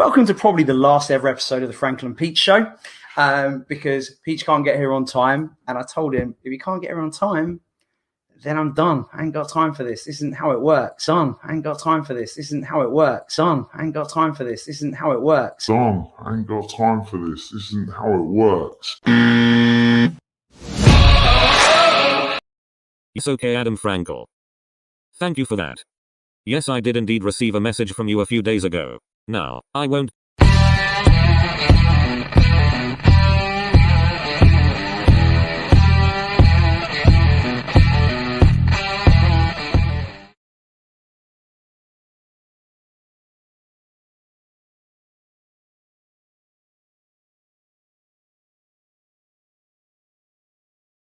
Welcome to probably the last ever episode of the Franklin Peach Show, because Peach can't get here on time. And I told him, if he can't get here on time, then I'm done. I ain't got time for this. This isn't how it works. Son, I ain't got time for this. This isn't how it works. Son, I ain't got time for this. This isn't how it works. Son, I ain't got time for this. This isn't how it works. It's okay, Adam Frankel. Thank you for that. Yes, I did indeed receive a message from you a few days ago. Now, I won't.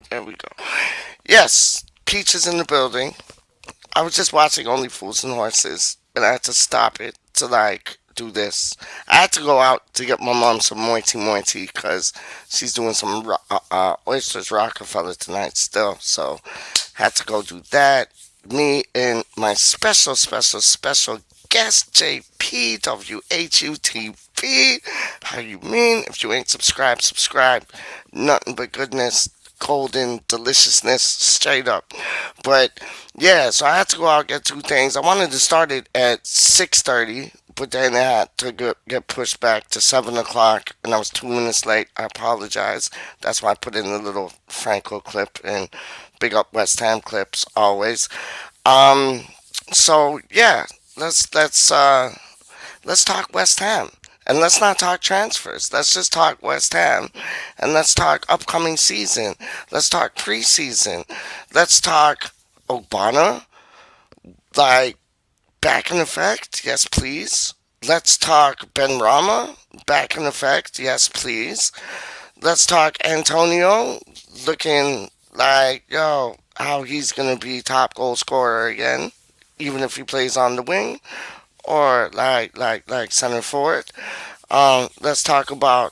There we go. Yes, Peach is in the building. I was just watching Only Fools and Horses, and I had to stop it to, do this. I had to go out to get my mom some moiti because she's doing some oysters Rockefeller tonight still. So, had to go do that. Me and my special guest, JP, WHU TV. How you mean? If you ain't subscribed, subscribe. Nothing but goodness. Golden deliciousness, straight up. But yeah, so I had to go out and get two things. I wanted to start it at 6:30, but then I had to get pushed back to 7 o'clock, and I was 2 minutes late. I apologize. That's why I put in a little Franco clip, and big up WeStHaM clips always. So yeah, let's talk WeStHaM. And let's not talk transfers. Let's just talk WeStHaM. And let's talk upcoming season. Let's talk preseason. Let's talk Obana. Back in effect. Yes, please. Let's talk Ben Rama. Back in effect. Yes, please. Let's talk Antonio. Looking like, how he's going to be top goal scorer again. Even if he plays on the wing. Or like center forward. Let's talk about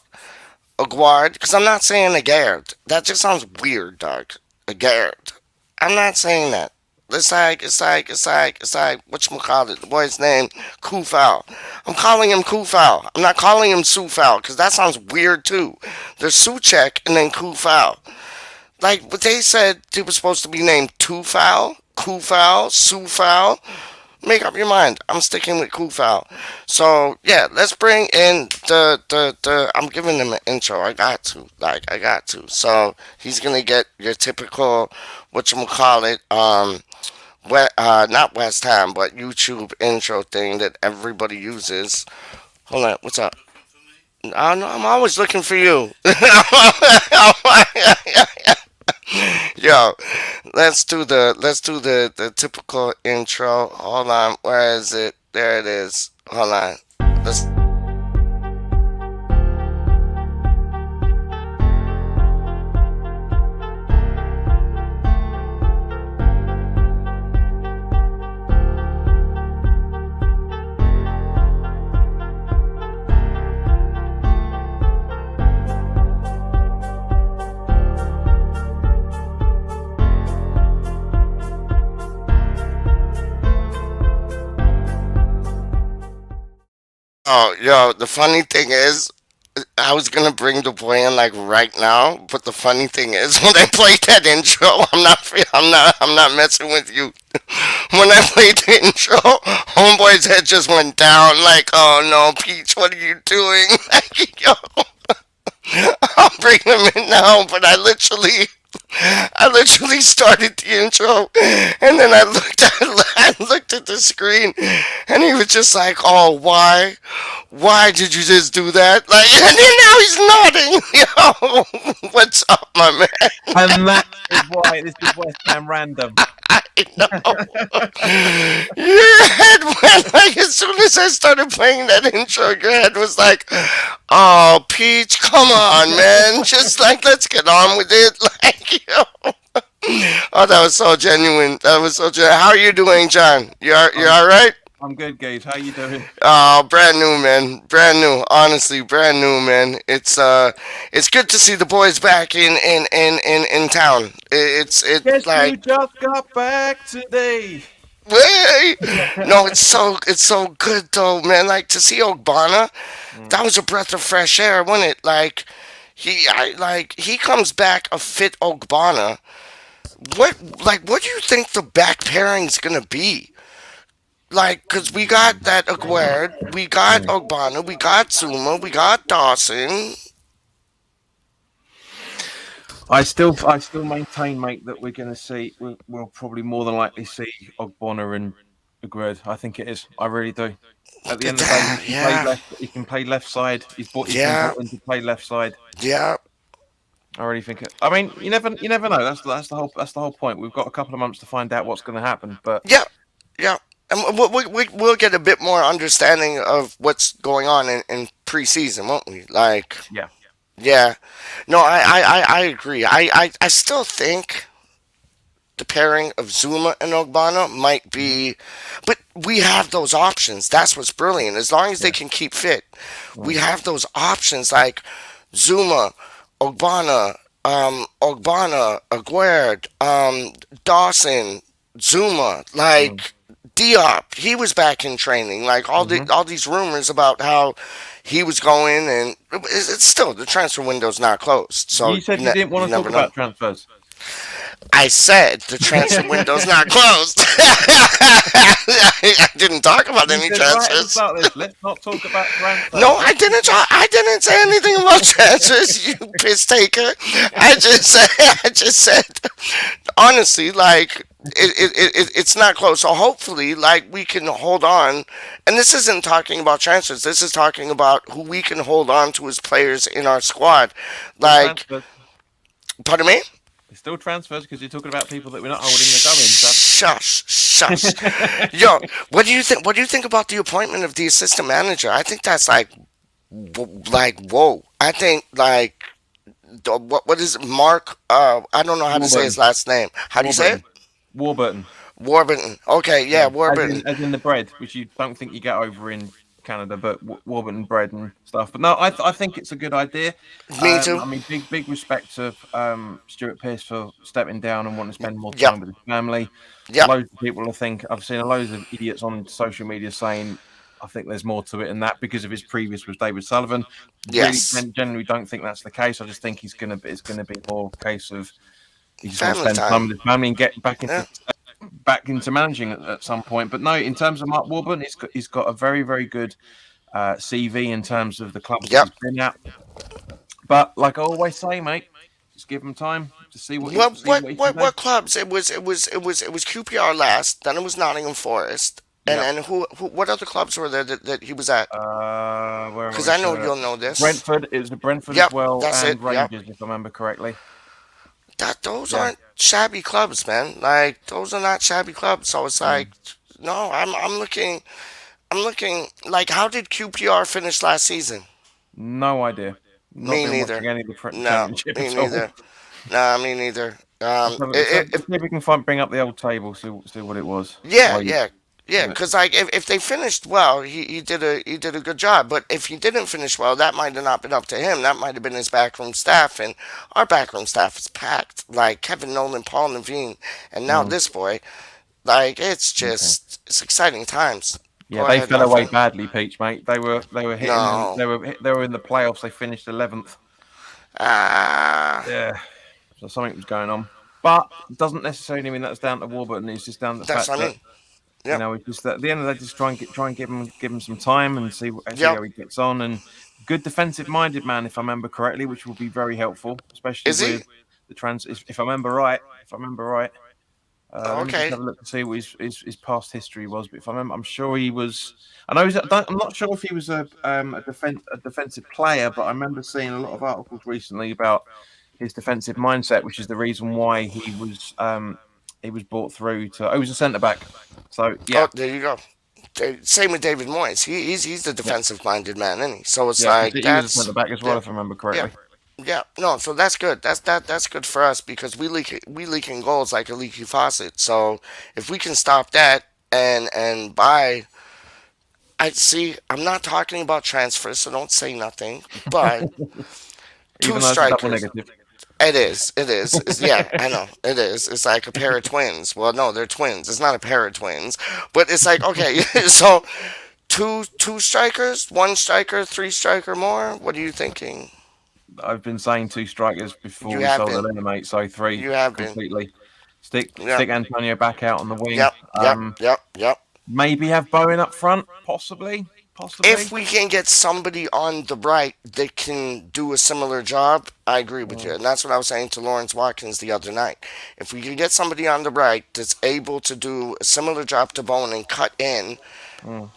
Aguard, because I'm not saying Aguard. That just sounds weird, dog. Aguard. I'm not saying that. It's like whatchamacallit, the boy's name, Kufal. I'm calling him Kufal. I'm not calling him Sufal, because that sounds weird too. There's Suchek and then Kufal. Like, what they said, he was supposed to be named Tufal, Kufal, Sufal. Make up your mind. I'm sticking with Kufal. So yeah, let's bring in the I'm giving him an intro. I got to. So he's gonna get your typical whatchamacallit, not WeStHaM, but YouTube intro thing that everybody uses. Hold on, what's up? I know, I'm always looking for you. Yo, let's do the typical intro. Hold on, where is it? There it is. Hold on. Let's. Oh, yo, the funny thing is, I was gonna bring the boy in right now, but the funny thing is, when I played that intro, I'm not messing with you. When I played the intro, homeboy's head just went down. Like, oh no, Peach, what are you doing? Like, yo, I'll bring him in now, but I literally started the intro, and then I looked at the screen, and he was just like, "Oh, why did you just do that?" Like, and then now he's nodding. Yo, what's up, my man? And that is why this is WeStHaM RaNdoM. I know. Your head went as soon as I started playing that intro. Your head was like, "Oh, Peach, come on, man! Just let's get on with it." Like, yo. Oh, that was so genuine. How are you doing, John? You all right? I'm good, Gage. How you doing? Oh, brand new, man. Brand new. Honestly, brand new, man. It's good to see the boys back in town. It's Guess like who just got back today? Way. No, it's so good though, man. Like to see Ogbonna, Mm. that was a breath of fresh air, wasn't it? He comes back a fit Ogbonna. What do you think the back pairing's gonna be? Like, cause we got that Aguerd, we got Mm. Ogbonna, we got Zuma, we got Dawson. I still maintain, mate, that we're going to see. We'll probably more than likely see Ogbonna and Agred. I think it is. I really do. At the end of the day, he can play Yeah, left. He can play left side. He's been yeah, brought in to play left side. yeah, I really think it. I mean, you never know. That's the whole point. We've got a couple of months to find out what's going to happen. But yeah, yeah. And we'll get a bit more understanding of what's going on in preseason, won't we? Like, yeah, yeah. No, I agree. I still think the pairing of Zuma and Ogbonna might be, but we have those options. That's what's brilliant. As long as they yeah, can keep fit, we mm, have those options like Zuma, Ogbonna, Aguerd, Dawson, Zuma, mm, like Diop. He was back in training. Like hmm. all these rumors about how he was going, and it's still the transfer window's not closed, so You said you didn't you want to talk never know. about transfers. I said the transfer window's not closed. I didn't talk about You any said right at the transfers. start of this. Let's not talk about transfers. No, I didn't. I didn't say anything about transfers. You piss taker. I just said, honestly, like it's not close. So hopefully, like we can hold on. And this isn't talking about transfers. This is talking about who we can hold on to as players in our squad. Still Like, transfers. pardon me. It's still transfers because you're talking about people that we're not holding the going. Shush, shush. So. Yo, what do you think? What do you think about the appointment of the assistant manager? I think that's like, whoa. I think like, what is it? Mark? I don't know how to say his Warburton. last name. How do you say it? Warburton. Warburton. Warburton. Okay, yeah, Yeah. As Warburton. in, as in the bread, which you don't think you get over in Canada, but Warburton bread and stuff. But no, I think it's a good idea. Me too. I mean, big respect to Stuart Pearce for stepping down and wanting to spend more Yep, time with his family. yep, Loads of people, I think, I've seen loads of idiots on social media saying, I think there's more to it than that because of his previous with David Sullivan. Really, yes. generally don't think that's the case. I just think it's gonna be more a case of he just wants to Family spend time time. with his family and get Yeah. back into managing at some point. But no, in terms of Mark Warburton, he's got a very very good CV in terms of the clubs that Yep. he's been at. But like I always say, mate, just give him time to see what What he can do. what clubs? It was QPR last. Then it was Nottingham Forest. And Yep. who what other clubs were there that he was at? Where Because I was know you'll know this. Brentford? It was Brentford as Yep, well, that's it. and Yep. Rangers, if I remember correctly. Those Yeah. aren't shabby clubs, man. Like those are not shabby clubs. So it's like, Mm. no, I'm looking like how did QPR finish last season? No idea. Not Me been watching neither. any of the No, championship me at all. neither. Nah, me neither. Let's see if we can bring up the old table, see what it was. Yeah, Well, yeah, yeah. yeah, Because like if they finished well, he did a good job. But if he didn't finish well, that might have not been up to him. That might have been his backroom staff, and our backroom staff is packed. Like Kevin Nolan, Paul Naveen, and now mm, this boy. Like okay. it's exciting times. Yeah, Go they ahead, fell my away friend. badly, Peach, mate. They were hitting and No. they were in the playoffs. They finished 11th. Ah, Yeah, so something was going on, but it doesn't necessarily mean that's down to Warburton. It's just down to the that's fact what I that mean. Yep. it's just at the end of the day, just try and give him some time and see Yep. how he gets on. And good defensive minded man, if I remember correctly, which will be very helpful, especially Is he? with the trans. If I remember right, let me just Okay. have a look to see what his past history was. But if I remember, I'm sure he was. I know I'm not sure if he was a defensive player, but I remember seeing a lot of articles recently about his defensive mindset, which is the reason why he was brought through to. Oh, he was a centre back. So Oh, yeah, there you go. Same with David Moyes. He's the yeah, defensive minded man, isn't he? So it's yeah. like He was a that's centre back as well, yeah, if I remember yeah, correctly. yeah. No, so that's good. That's good for us because we leaking goals like a leaky faucet. So if we can stop that and buy, I see. I'm not talking about transfers, so don't say nothing. But two Even though it's a double strikers. negative. It is. It is. Yeah, I know. It is. It's like a pair of twins. Well, no, they're twins. It's not a pair of twins, but it's like okay. So two strikers, one striker, three striker more. What are you thinking? I've been saying 2 strikers before You we have sold been. Elena, mate. So 3 You have been. completely. Stick Yeah. Antonio back out on the wing. Yep. Yep. Yep. Yep. Maybe have Bowen up front, possibly. If we can get somebody on the right that can do a similar job, I agree with you. And that's what I was saying to Lawrence Watkins the other night. If we can get somebody on the right that's able to do a similar job to Bowen and cut in,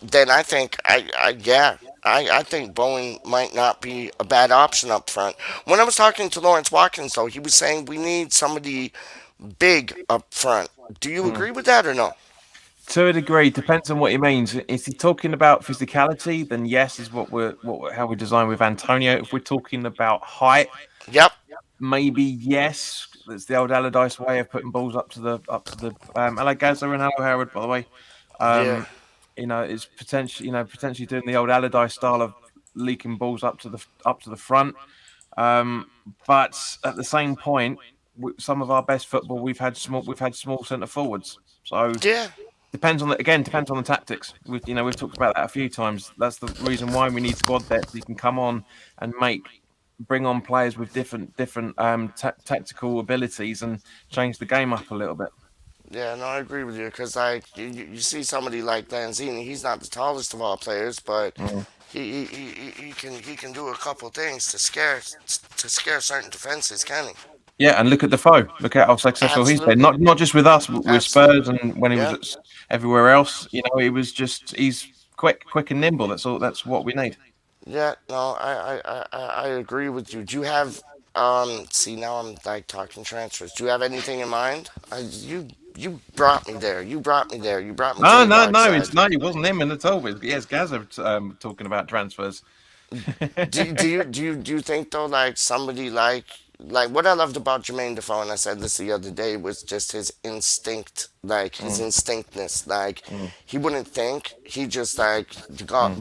then I think, I think Bowen might not be a bad option up front. When I was talking to Lawrence Watkins, though, he was saying we need somebody big up front. Do you agree with that or no? To a degree, depends on what he means. Is he talking about physicality? Then yes, is how we design with Antonio. If we're talking about height, Yep. maybe yes. That's the old Allardyce way of putting balls up to the hello Gazza and hello Howard, by the way. Yeah. It's potentially doing the old Allardyce style of leaking balls up to the front. But at the same point, some of our best football we've had small centre forwards. So Yeah. depends on the tactics. We've talked about that a few times. That's the reason why we need squad depth. You can come on and bring on players with different tactical abilities and change the game up a little bit. Yeah, no, I agree with you because like you see somebody like Lanzini, he's not the tallest of all players, but he can do a couple things to scare certain defenses, can he? Yeah, and look at Defoe. Look at how successful he's been. Absolutely. Not just with us, but with Spurs Absolutely. and when he Yeah. was everywhere else. He's quick and nimble. That's all. That's what we need. Yeah, no, I agree with you. Do you have see now I'm like talking transfers. Do you have anything in mind? You brought me there. You brought me there. You brought me to No, the dark side. it wasn't him in the all. Yes, Gaza talking about transfers. Do you think though like somebody like what I loved about Jermaine Defoe and I said this the other day was just his instinct, like his instinctness, like he wouldn't think, he just like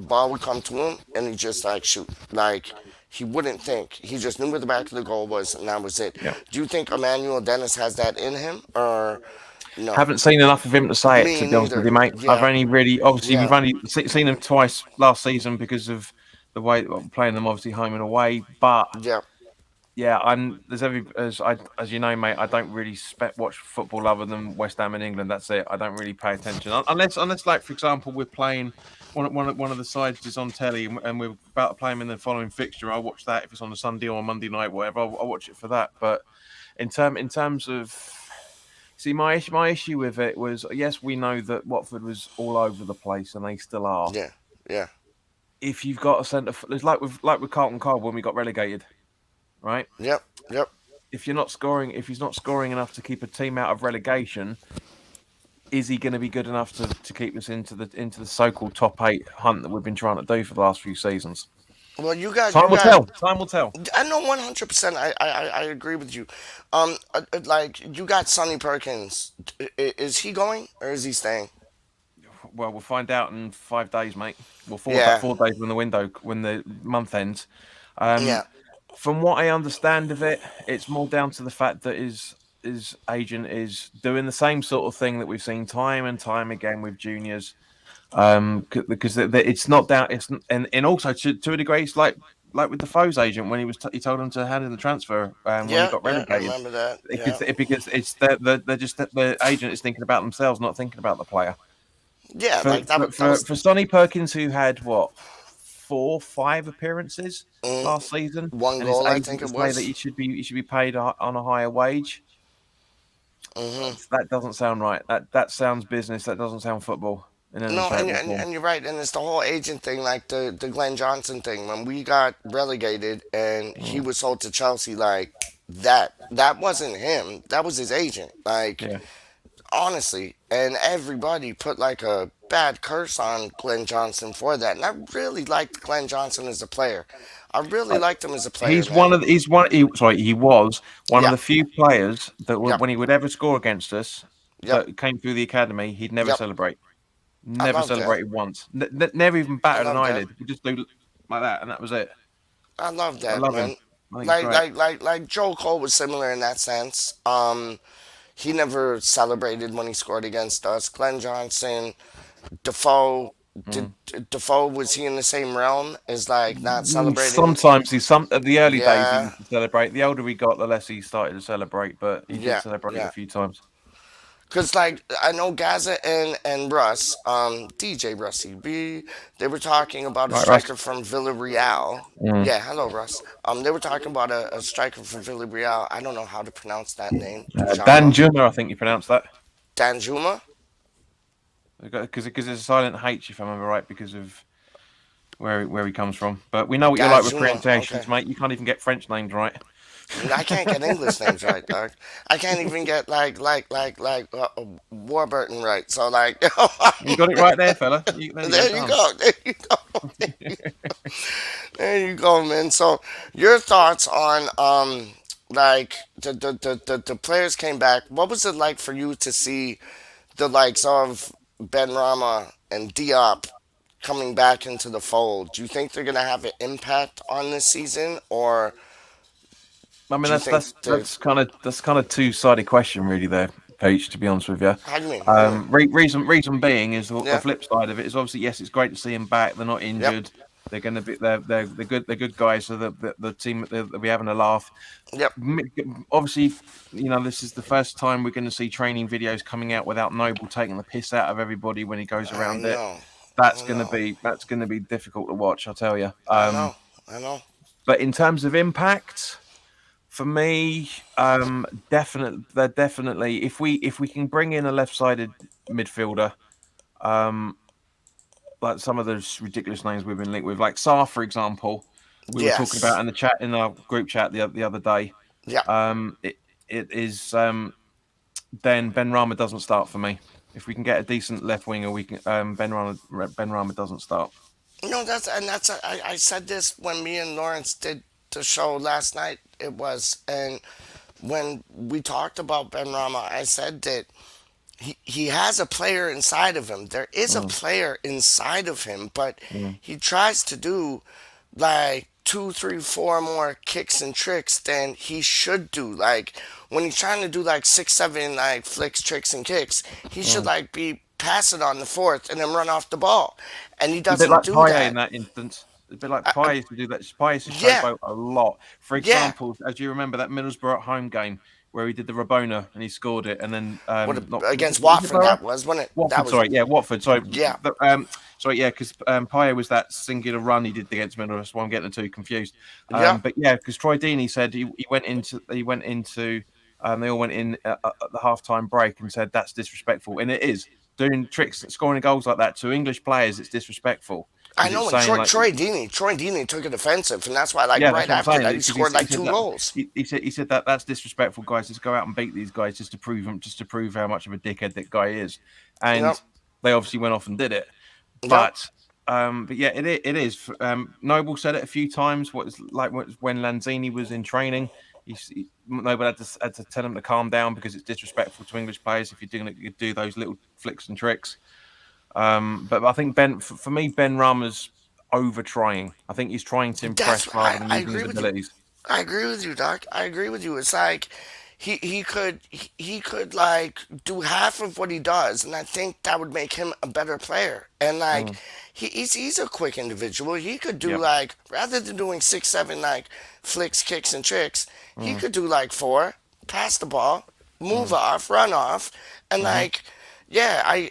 ball would come to him and he just like shoot, like he wouldn't think, he just knew where the back of the goal was and that was it. Yeah. Do you think Emmanuel Dennis has that in him or no? Haven't seen enough of him to say it, Me to be honest with you, neither. mate. Yeah. I've only really, obviously, Yeah. we've only seen him twice last season because of the way playing them obviously home and away. But Yeah. yeah, as you know, mate, I don't really watch football other than West Ham in England. That's it. I don't really pay attention unless like for example, we're playing one of the sides is on telly and we're about to play them in the following fixture. I'll watch that if it's on a Sunday or a Monday night, whatever. I'll watch it for that. But in terms of see, my issue with it was yes, we know that Watford was all over the place and they still are. Yeah. Yeah. If you've got a centre, it's like with Carlton Cole when we got relegated. Right. Yep. Yep. If he's not scoring enough to keep a team out of relegation, is he going to be good enough to keep us into the so-called top 8 hunt that we've been trying to do for the last few seasons? Well, you got Time will tell. Time will tell. I know 100%. I agree with you. Like you got Sonny Perkins. Is he going or is he staying? Well, we'll find out in 5 days, mate. Well, 4 days when the month ends. Yeah. From what I understand of it, it's more down to the fact that his agent is doing the same sort of thing that we've seen time and time again with juniors. Because it's not down. It's and also to a degree, it's like with Defoe's agent when he told him to hand in the transfer when we got relegated. I remember that. Because it's the agent is thinking about themselves, not thinking about the player. Yeah, for Sonny Perkins, who had 4-5 appearances last season, 1 goal, I think it was. That he should be paid on a higher wage. That doesn't sound right. That sounds business. That doesn't sound football. No, and you're right, and it's the whole agent thing, like the Glenn Johnson thing. When we got relegated and he was sold to Chelsea, like that wasn't him. That was his agent. Like honestly, and everybody put like a bad curse on Glenn Johnson for that. And I really liked Glenn Johnson as a player. I really liked him as a player. He was one of Yeah. the few players that Yeah. when he would ever score against us Yep. that came through the academy, he'd never Yep. celebrate. I Never loved that. celebrated once. Never even batted an loved that. eyelid. He just do like that, and that was it. I love that, love man. him. I think it's great. Like Joe Cole was similar in that sense. He never celebrated when he scored against us. Glenn Johnson, Defoe. Did Mm. Defoe, was he in the same realm as like not celebrating? Sometimes at the early days he Yeah, used to celebrate. The older he got, the less he started to celebrate. But he did yeah, celebrate a yeah. few times. Cause like I know Gaza and Russ, DJ Rusty B, they were talking about a Right, Russ. striker from Villarreal. Mm. Yeah, hello Russ. They were talking about a striker from Villarreal. I don't know how to pronounce that name. Dan Dujamo, Juma, I think you pronounced that. Danjuma. Because it's a silent H, if I remember right, because of where he comes from. But we know what you're like with Danjuma. pronunciations, Okay. mate. You can't even get French names right. I can't get English names right, dog. I can't even get Warburton right. So like, You got it right there, fella. There you go, there you done. go. There you go. There you go, man. So your thoughts on like the players came back. What was it like for you to see the likes of Ben Rama and Diop coming back into the fold? Do you think they're gonna have an impact on this season, or I mean, do you think they're? that's kind of two-sided question, really. There, Peach. To be honest with you, How do you mean? How do you mean? reason being is the Yeah. flip side of it is obviously yes, it's great to see them back. They're not Yep. injured. They're going to be they're good guys. So the team they'll be having a laugh. Yep. Obviously, this is the first time we're going to see training videos coming out without Noble taking the piss out of everybody when he goes I around it. know. That's I going to know. be difficult to watch. I'll tell you. I know. I know. But in terms of impact. For me, definitely. If we can bring in a left-sided midfielder, like some of those ridiculous names we've been linked with, like Sarr, for example, we were talking about Yes. in the chat in our group chat the other day. Yeah. It is then Ben Rama doesn't start for me. If we can get a decent left winger, we can Ben Rama doesn't start. No, I said this when me and Lawrence did the show last night. It was, and when we talked about Ben Rama, I said that he has a player inside of him. There is a Mm, player inside of him, but mm, he tries to do like two, three, four more kicks and tricks than he should do. Like when he's trying to do like six, seven like flicks, tricks, and kicks, he should mm. like be pass it on the fourth and then run off the ball, and he A bit doesn't like do Payet in that. that instance. A bit like I, Payet used to do that. Payet used to yeah, showboat a lot. For yeah. example, as you remember that Middlesbrough at home game where he did the Rabona and he scored it, and then What not against was it Watford Borough? that was, wasn't it? That Watford, was sorry, yeah, Watford. Sorry, yeah, sorry, yeah, because Payet was that singular run he did against Middlesbrough. That's why I'm getting the two confused. yeah. But yeah, because Troy Deeney said he went into they all went in at the halftime break and said that's disrespectful, and it is doing tricks, scoring goals like that to English players. It's disrespectful I because know. it's And saying like. Troy Deeney took it offensive, and that's why, like, Yeah, right that's what I'm after saying. that, he Because scored like he said two that goals. he said that that's disrespectful, guys. Just go out and beat these guys just to prove how much of a dickhead that guy is. Yep, And they obviously went off and did it. yep. But yeah, it is. Noble said it a few times. What it's like when Lanzini was in training. Noble had to tell him to calm down because it's disrespectful to English players if you're doing it, you do those little flicks and tricks. But I think for me, Ben Rama's over trying. I think he's trying to That's impress rather than I using agree his with you. abilities. I agree with you, Doc. I agree with you. It's like he could like do half of what he does, and I think that would make him a better player. And like Mm, he's a quick individual. He could do yep. like rather than doing six, seven like flicks, kicks, and tricks, he Mm, could do like four, pass the ball, move mm, off, run off, and hmm like yeah,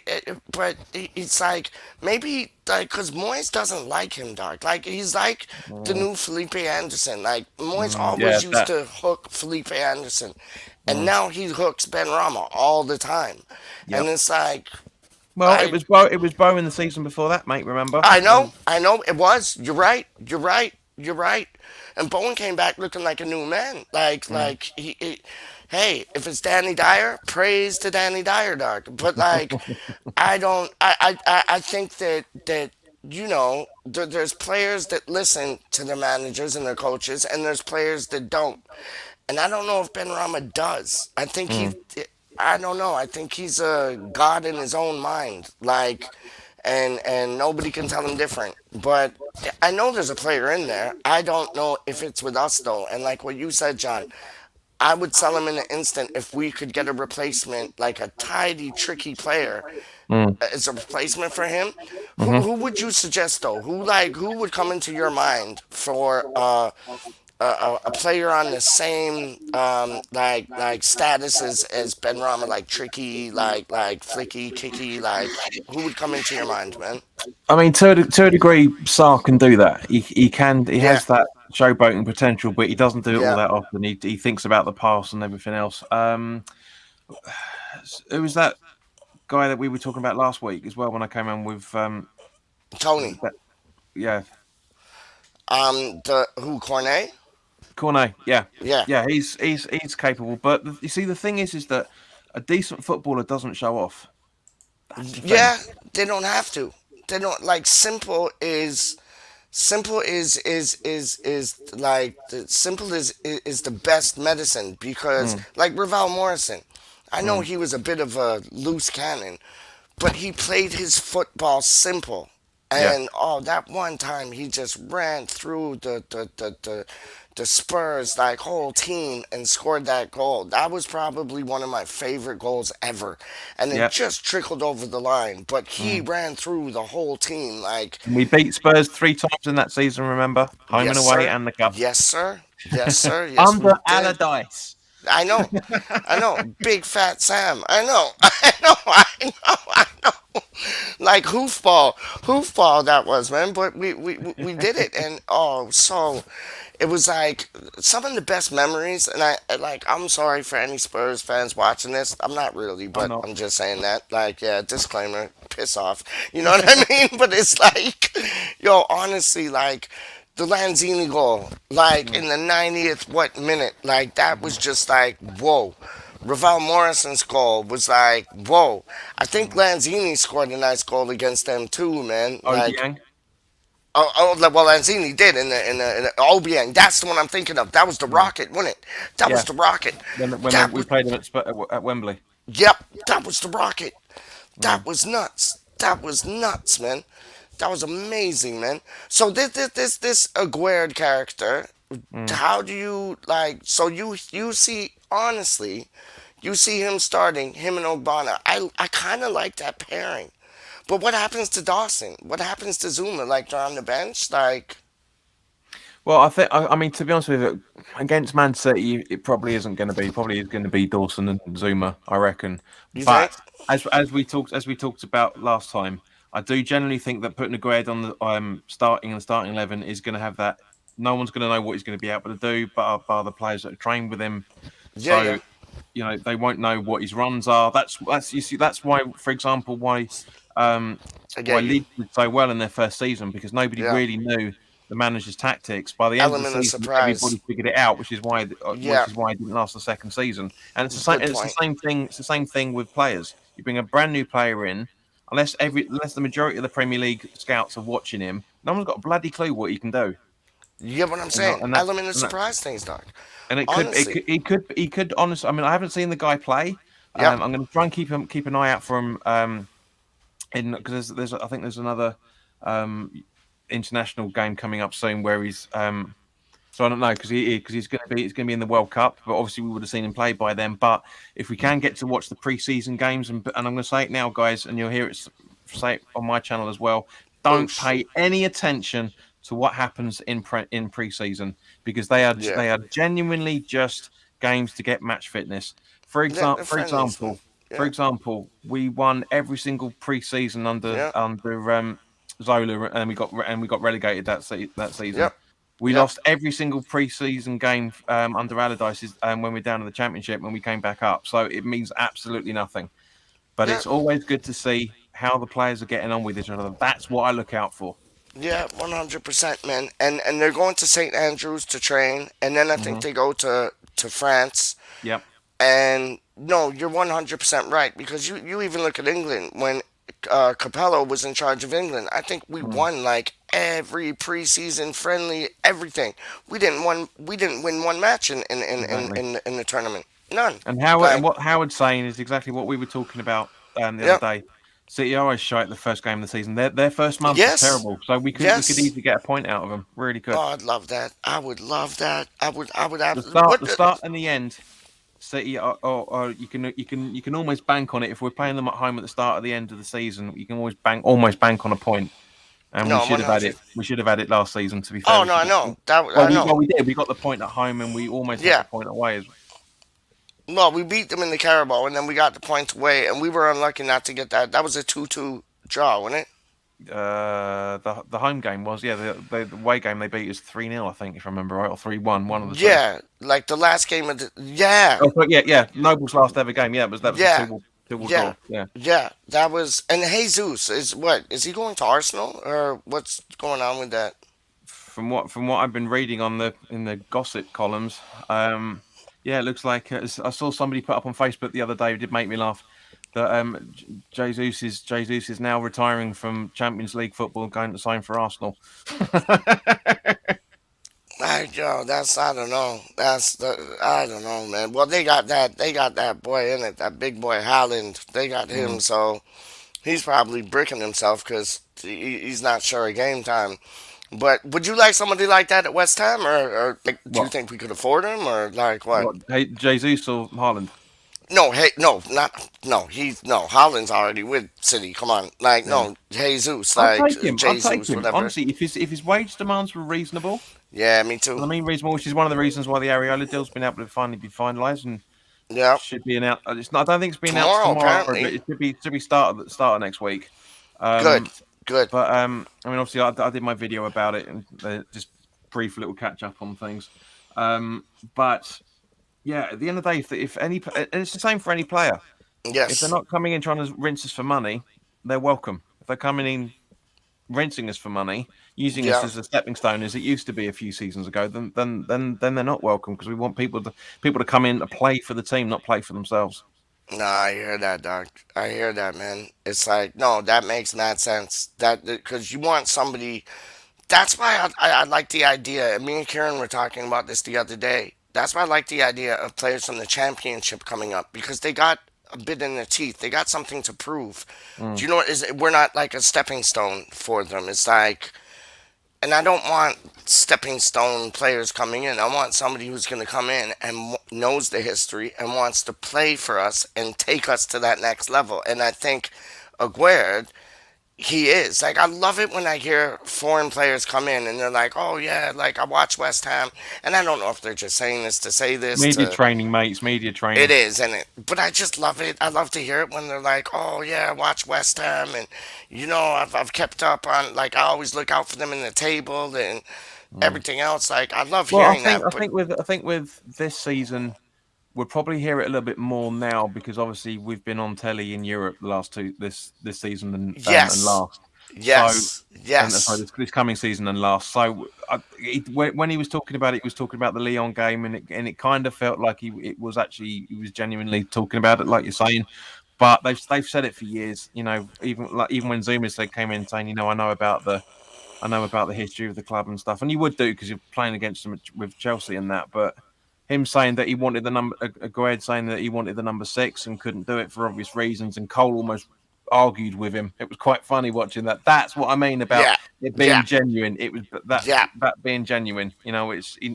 but it's like maybe like because Moyes doesn't like him, dog. Like he's like the mm, new Felipe Anderson. Like Moyes yeah, always used that. to hook Felipe Anderson, and Mm, now he hooks Ben Rama all the time, and yep. it's like Well, I It was Bo in the season before that, mate. Remember? I know it was. You're right. You're right. You're right. And Bowen came back looking like a new man. Mm, Hey, if it's Danny Dyer, praise to Danny Dyer, dog. But like, I don't. I think that there's players that listen to their managers and their coaches, and there's players that don't. And I don't know if Ben Rama does. I think mm, I don't know. I think he's a god in his own mind. Like, and nobody can tell him different. But I know there's a player in there. I don't know if it's with us though. And like what you said, John, I would sell him in an instant if we could get a replacement, like a tidy, tricky player Mm. as a replacement for him. Who Hmm. would you suggest though? Who would come into your mind for a player on the same like status as Ben Rama, like tricky, like flicky, kicky, like who would come into your mind, man? I mean, to a degree, Sarr can do that. He Yeah, has that showboating potential, but he doesn't do it all yeah. that often. He thinks about the pass and everything else. Who was that guy that we were talking about last week as well when I came on with Tony. yeah, The who Cornet? Cornet, yeah, Yeah, yeah, he's capable. But you see, the thing is that a decent footballer doesn't show off. That's the thing. yeah. They don't have to. They don't like simple is like simple is the best medicine because Mm, like Ravel Morrison, I know mm, he was a bit of a loose cannon, but he played his football simple. yeah. And oh, that one time he just ran through the Spurs like whole team and scored that goal. That was probably one of my favorite goals ever, and it Yeah. just trickled over the line. But he Mm. ran through the whole team like We beat Spurs 3 times in that season. Remember, home yes and away, sir, and the cup yes sir, yes sir, yes we under did. Allardyce. I know, I know, Big Fat Sam. I know, I know, I know. Like hoofball that was, man. But we did it, and oh, so it was like some of the best memories. And like I'm sorry for any Spurs fans watching this. I'm not really, I'm but not. I'm just saying that. Like, yeah, disclaimer, piss off. You know what I mean? But it's like, yo, honestly, like the Lanzini goal, like Mm, in the 90th what minute, like that was mhm, just like whoa. Ravel Morrison's goal was like whoa. I think mm. Lanzini scored a nice goal against them too, man. Like Obiang. well, Lanzini did in the Obiang. That's the one I'm thinking of. That was the Mm. Rocket, wasn't it? That was Yeah, the Rocket. when That we was played them at Wembley. yep. That was the Rocket. That Mm, was nuts. That was nuts, man. That was amazing, man. So this Aguerd character, mm. how do you like? So you see honestly, you see him starting him and Ogbonna. I kind of like that pairing. But what happens to Dawson? What happens to Zuma? Like they're on the bench, like Well, I think I mean to be honest with you, against Man City, it probably isn't going to be. Probably is going to be Dawson and Zuma, I reckon. you think? But as we talked about last time, I do generally think that putting a grade on the starting in the starting 11 is going to have that. No one's going to know what he's going to be able to do, but bar the players that have trained with him. Yeah, yeah. So they won't know what his runs are. That's you see that's why, for example, um I why get you. Leeds did so well in their first season because nobody Yeah. really knew the manager's tactics. By the end of the Element of season, surprise. everybody figured it out, Yeah. which is why it didn't last the second season. And Good it's the point. same thing. It's the same thing with players. You bring a brand new player in, unless the majority of the Premier League scouts are watching him, no one's got a bloody clue what he can do. You get what I'm And, that- saying? and that's Element of and that's surprise things, Doc. and it could Honestly. he could honestly. I mean, I haven't seen the guy play. Yep. I'm going to try and keep an eye out for him. In because there's I think there's another um international game coming up soon where he's so I don't know because he's going to be it's going to be in the World Cup, but obviously we would have seen him play by then. But if we can get to watch the pre-season games, and I'm going to say it now, guys, and you'll hear it say it on my channel as well. Don't Boosh. pay any attention to what happens in pre-season because Yeah. they are genuinely just games to get match fitness. For They're example, friendlies, man. for Yeah. example, we won every single pre-season Yeah. under Zola, and we got relegated that season. Yep. We Yep. lost every single pre-season game under Allardyce when we were down in the Championship when we came back up. So it means absolutely nothing. But Yeah. it's always good to see how the players are getting on with each other. That's what I look out for. Yeah, 100%, man. And they're going to St. Andrews to train, and then I think Hmm. they go to France. Yep. And no, you're 100% right because you even look at England when Capello was in charge of England. I think we Mm, won like every preseason friendly, everything. We didn't win one match exactly. in the tournament. None. And Like what Howard's saying is exactly what we were talking about the other yep, day. City are always shy at the first game of the season. Their first month was Yes. terrible, so we could Yes. easily get a point out of them. Really could. Oh, I'd love that. I would love that. I would The absolutely. start and the end. City, or you can almost bank on it if we're playing them at home at the start of the end of the season. You can almost bank on a point, and No, we should have had 100. it. We should have had it last season. To be fair, Oh no, I know that. well, I know. we did. We got the point at home, and we almost had Yeah. the point away. Well, we beat them in the Carabao, and then we got the points away, and we were unlucky not to get that. That was a 2-2 draw, wasn't it? The home game was the away game they beat us 3-0, I think, if I remember right, or 3-1, one of the two. Yeah, like the last game of the. Yeah. Oh, yeah. Noble's last ever game. Yeah, that was Yeah. a 2-2 Yeah. draw. Yeah. Yeah, that was. And Jesus is what? Is he going to Arsenal or what's going on with that? From what I've been reading in the gossip columns, yeah, it looks like I saw somebody put up on Facebook the other day. It did make me laugh. That Jesus is now retiring from Champions League football and going to sign for Arsenal. That's I don't know. I don't know, man. Well, they got that boy in it, that big boy Haaland. They got him, so he's probably bricking himself because he's not sure of game time. But would you like somebody like that at West Ham, or like, do you What? think we could afford him, or like what? Hey, Jesus or Haaland? No, hey, no, not no. He's no. Haaland's already with City. Come on, like Yeah. no, Jesus, I'll like take him. Jesus, whatever. Honestly, if his wage demands were reasonable, Yeah, me I too. mean reasonable, which is one of the reasons why the Areola deal's been able to finally be finalised and Yeah, should be announced. It's not. I don't think it's been announced tomorrow tomorrow, apparently. but it should be start of next week. Good, good. But I mean, obviously, I did my video about it and just brief little catch up on things. But yeah, at the end of the day, if any, and it's the same for any player. If Yes, they're not coming in trying to rinse us for money, they're welcome. If they're coming in rinsing us for money, using us yeah. as a stepping stone as it used to be a few seasons ago, then they're not welcome because we want people to come in to play for the team, not play for themselves. No, I hear that, Doc. I hear that, man. It's like no, that makes mad sense. That because you want somebody. That's why I like the idea. And me and Kieran were talking about this the other day. That's why I like the idea of players from the championship coming up because they got a bit in their teeth. They got something to prove. Do you know what is? We're not like a stepping stone for them. It's like, and I don't want stepping stone players coming in. I want somebody who's going to come in and knows the history and wants to play for us and take us to that next level. And I think Aguerd, he is. Like, I love it when I hear foreign players come in and they're like, oh, yeah, like, I watch West Ham. And I don't know if they're just saying this to say this. Media To, training, mates. Media training. it is, and it. But I just love it. I love to hear it when they're like, "Oh yeah, I watch West Ham, and I've kept up on like I always look out for them in the table and everything else." Like I love Well, hearing that. I But think with this season, we'll probably hear it a little bit more now because obviously we've been on telly in Europe the last this season and yes, last. yes, And yes, sorry, this coming season and last. So when he was talking about it, he was talking about the Lyon game, and it kind of felt like he was genuinely talking about it, like you're saying. But they've said it for years. Even when Zuma came in saying, I know about the history of the club and stuff, and you would do because you're playing against them with Chelsea and that. But him saying that he wanted the number, Aguerd saying that he wanted the number 6 and couldn't do it for obvious reasons, and Cole almost argued with him. It was quite funny watching that. That's what I mean about yeah, it being yeah, genuine. It was yeah. that being genuine.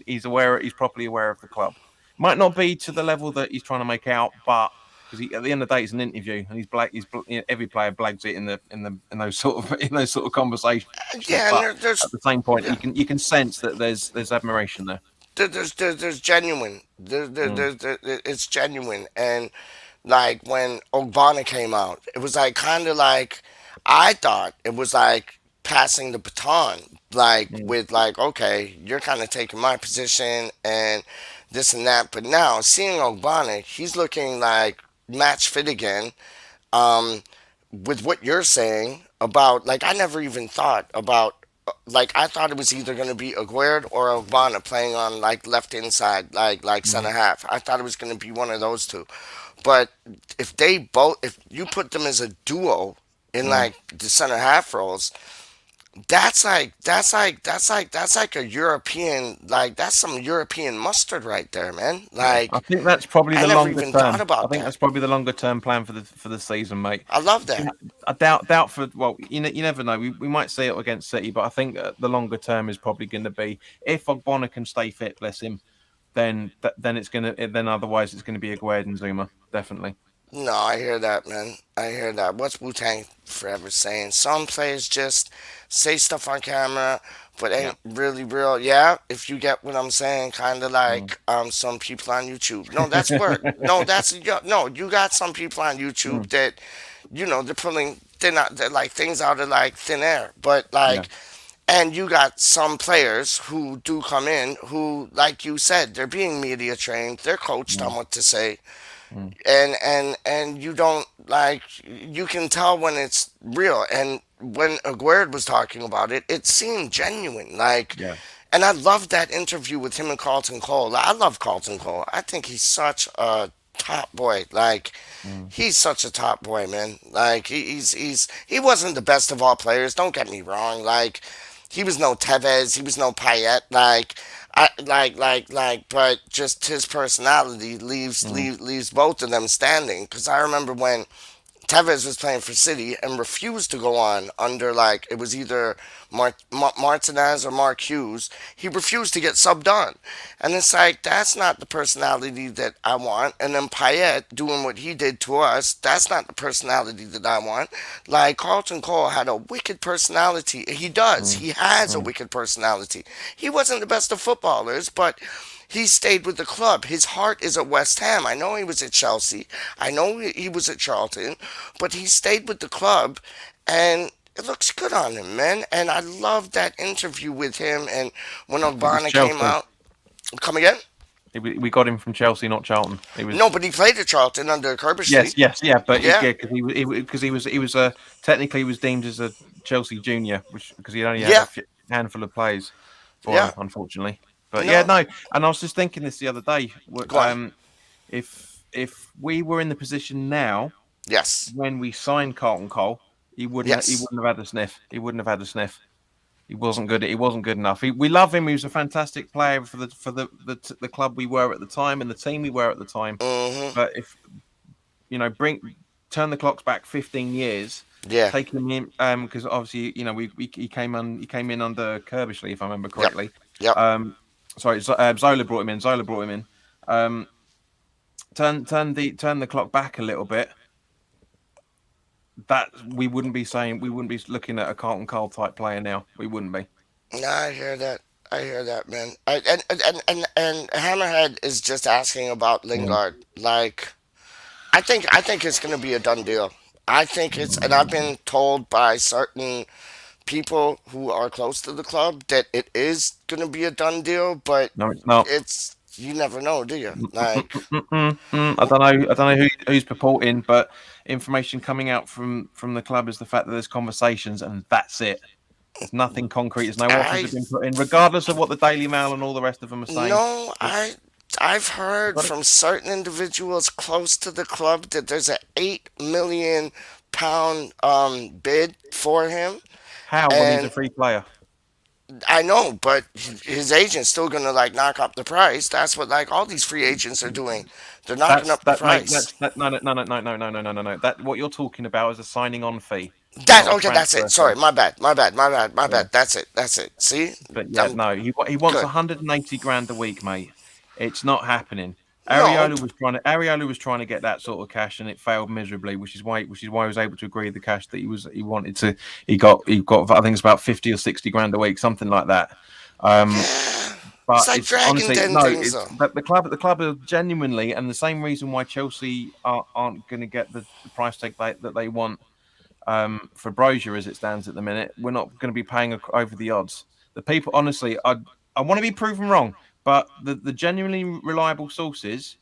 He's aware. He's properly aware of the club. Might not be to the level that he's trying to make out, but because at the end of the day, it's an interview, and every player blags it in those sort of conversations. Yeah, But and there's at the same point, yeah, you can sense that there's admiration there. there's genuine. It's genuine, and like when Ogbonna came out, it was like kind of like I thought it was like passing the baton, like Mm. with like okay, you're kind of taking my position and this and that. But now seeing Ogbonna, he's looking like match fit again. Um, with what you're saying about like I never even thought about like I thought it was either going to be Aguerd or Ogbonna playing on like left inside like center Mm. half. I thought it was going to be one of those two. But if you put them as a duo in Mm. like the center half roles, That's like a European, like that's some European mustard right there, man. Yeah, I Like think that's probably I the never longer even thought term. I about think that. that's probably the longer term plan for the season, mate. I love that. I doubt for well, you never know. We might see it against City, but I think the longer term is probably going to be if Ogbonna can stay fit, bless him. Then it's gonna then otherwise it's going to be Aguerd and Zuma definitely. No, I hear that, man. I hear that. What's Wu Tang forever saying? Some players just say stuff on camera, but Yeah. ain't really real. Yeah, if you get what I'm saying, kind of Mm. like some people on YouTube. No, that's work. No, no. You got some people on YouTube Mm. that, they're like things out of like thin air, but Yeah. like. And you got some players who do come in who, like you said, they're being media trained, they're coached on Mm. what to say, Mm. and you don't like you can tell when it's real. And when Aguerd was talking about it, it seemed genuine. Like, Yeah. and I loved that interview with him and Carlton Cole. I love Carlton Cole. I think he's such a top boy. Like, Mm. he's such a top boy, man. Like, he wasn't the best of all players. Don't get me wrong. Like, he was no Tevez. He was no Payet. Like, but just his personality Mm. leaves both of them standing. Because I remember when Tevez was playing for City and refused to go on under, like, it was either Martinez or Mark Hughes. He refused to get subbed on. And it's like, that's not the personality that I want. And then Payet doing what he did to us, that's not the personality that I want. Like, Carlton Cole had a wicked personality. He does. Mm. He has a Mm. wicked personality. He wasn't the best of footballers, but he stayed with the club. His heart is at West Ham. I know he was at Chelsea. I know he was at Charlton, but he stayed with the club, and it looks good on him, man. And I loved that interview with him. And when It was Ogbonna came Chelsea. out, come again? We got him from Chelsea, not Charlton. It No, was but he played at Charlton under yes, Kerbishley. yes, yeah, but Yeah, yeah, because he was technically he was deemed as a Chelsea junior, which because he only had yeah, a handful of plays for yeah. him, unfortunately. But yeah, No, no, and I was just thinking this the other day. go on. If we were in the position now Yes, when we signed Carlton Cole, he yes. wouldn't have had the sniff. He wouldn't have had the sniff. He wasn't good. He wasn't good enough. We love him. He was a fantastic player for the club we were at the time and the team we were at the time. Mm-hmm. But if turn the clocks back 15 years, Yeah. take him in because obviously he came in under Kerbishley if I remember Yep. correctly. Yep. Zola brought him in. Um, turn the clock back a little bit. That we wouldn't be looking at a Carlton Cole type player now. We wouldn't be. No, I hear that. I hear that, man. And Hammerhead is just asking about Mm. Lingard. Like, I think it's gonna be a done deal. I think it's, and I've been told by certain people who are close to the club that it is gonna be a done deal. But No, it's not. it's, you never know, do you? Like, I don't know. I don't know who's purporting, but information coming out from the club is the fact that there's conversations, and that's it. There's nothing concrete. There's no offers I have been put in, regardless of what the Daily Mail and all the rest of them are saying. no, I've heard Got it? from certain individuals close to the club that there's a £8 million bid for him. How when he's a And free player? I know, but his agent's still gonna like knock up the price. That's what like all these free agents are doing. They're knocking That's up the that, mate. price. No. That what you're talking about is a signing on fee, That not a okay, that's it. transfer Sorry, fee. my Yeah. bad. That's it. That's it. See? But yeah, I'm no, he wants good. 180 grand a week, mate. It's not happening. No, Areola was trying to get that sort of cash, and it failed miserably, which is why he was able to agree the cash that he wanted to. He got I think it's about 50 or 60 grand a week, something like that. Um, yeah. It's but like it's Dragon honestly Den no, things it's though. the club are genuinely, and the same reason why Chelsea aren't going to get the price tag that they want for Brozier as it stands at the minute. We're not going to be paying over the odds. The people, honestly, I want to be proven wrong, but the genuinely reliable sources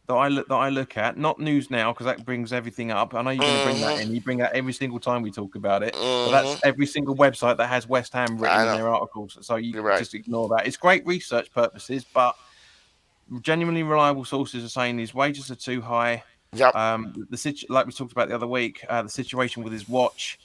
that I look at, not news now because that brings everything up. I know you're going to bring that Mhm. in. You bring that every single time we talk about it, but that's Mhm. every single website that has West Ham written I in know. their articles. So you You're right. just ignore that. It's great research purposes, but genuinely reliable sources are saying his wages are too high. Yep. Like we talked about the other week, the situation with his watch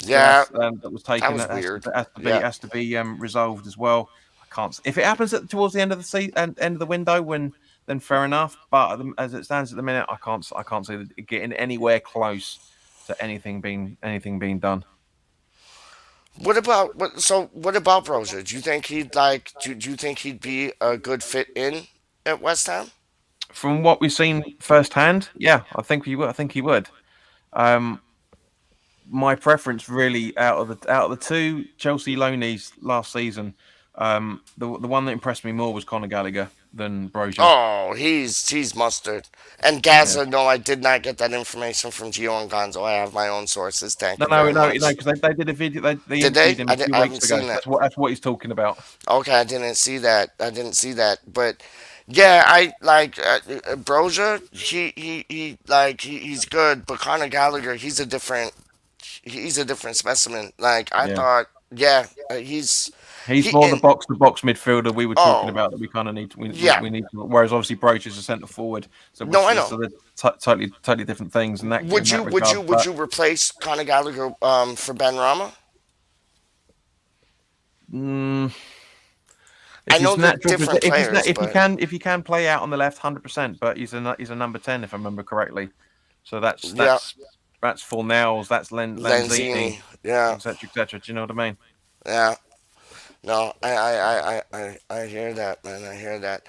Yeah, that was taken. was That weird. has to be resolved as well. I can't. If it happens towards the end of the end of the window, then fair enough. But as it stands at the minute, I can't see it getting anywhere close to anything being done. What about Brozier? Do you think he'd like? Do you think he'd be a good fit in at West Ham? From what we've seen firsthand, yeah, I think he would. Um, my preference really out of the two Chelsea loanees last season, the one that impressed me more was Conor Gallagher than Brozier. Oh, he's mustard. And Yeah. Gaza, no, I did not get that information from Gio and Gonzo. I have my own sources. Thank you very much. Because they did a video. They Did they? interviewed him a few I weeks haven't ago. seen that. That's what he's talking about. Okay, I didn't see that. But yeah, I like Brozier. He's good, but Conor Gallagher, he's a different specimen. Like I Yeah. thought, yeah, he's more the and- box-to-box midfielder we were talking Oh. about that we kind of need. We need. Whereas obviously Broach is a centre forward, so No, I know. So they're totally different things. And that Would you replace Conor Gallagher for Ben Rama? I know they're different players, if you can play out on the left, 100%. But he's a number 10 if I remember correctly. So that's Fornells, that's Lenzini, yeah, etc. Do you know what I mean? Yeah. No, I hear that, man. I hear that.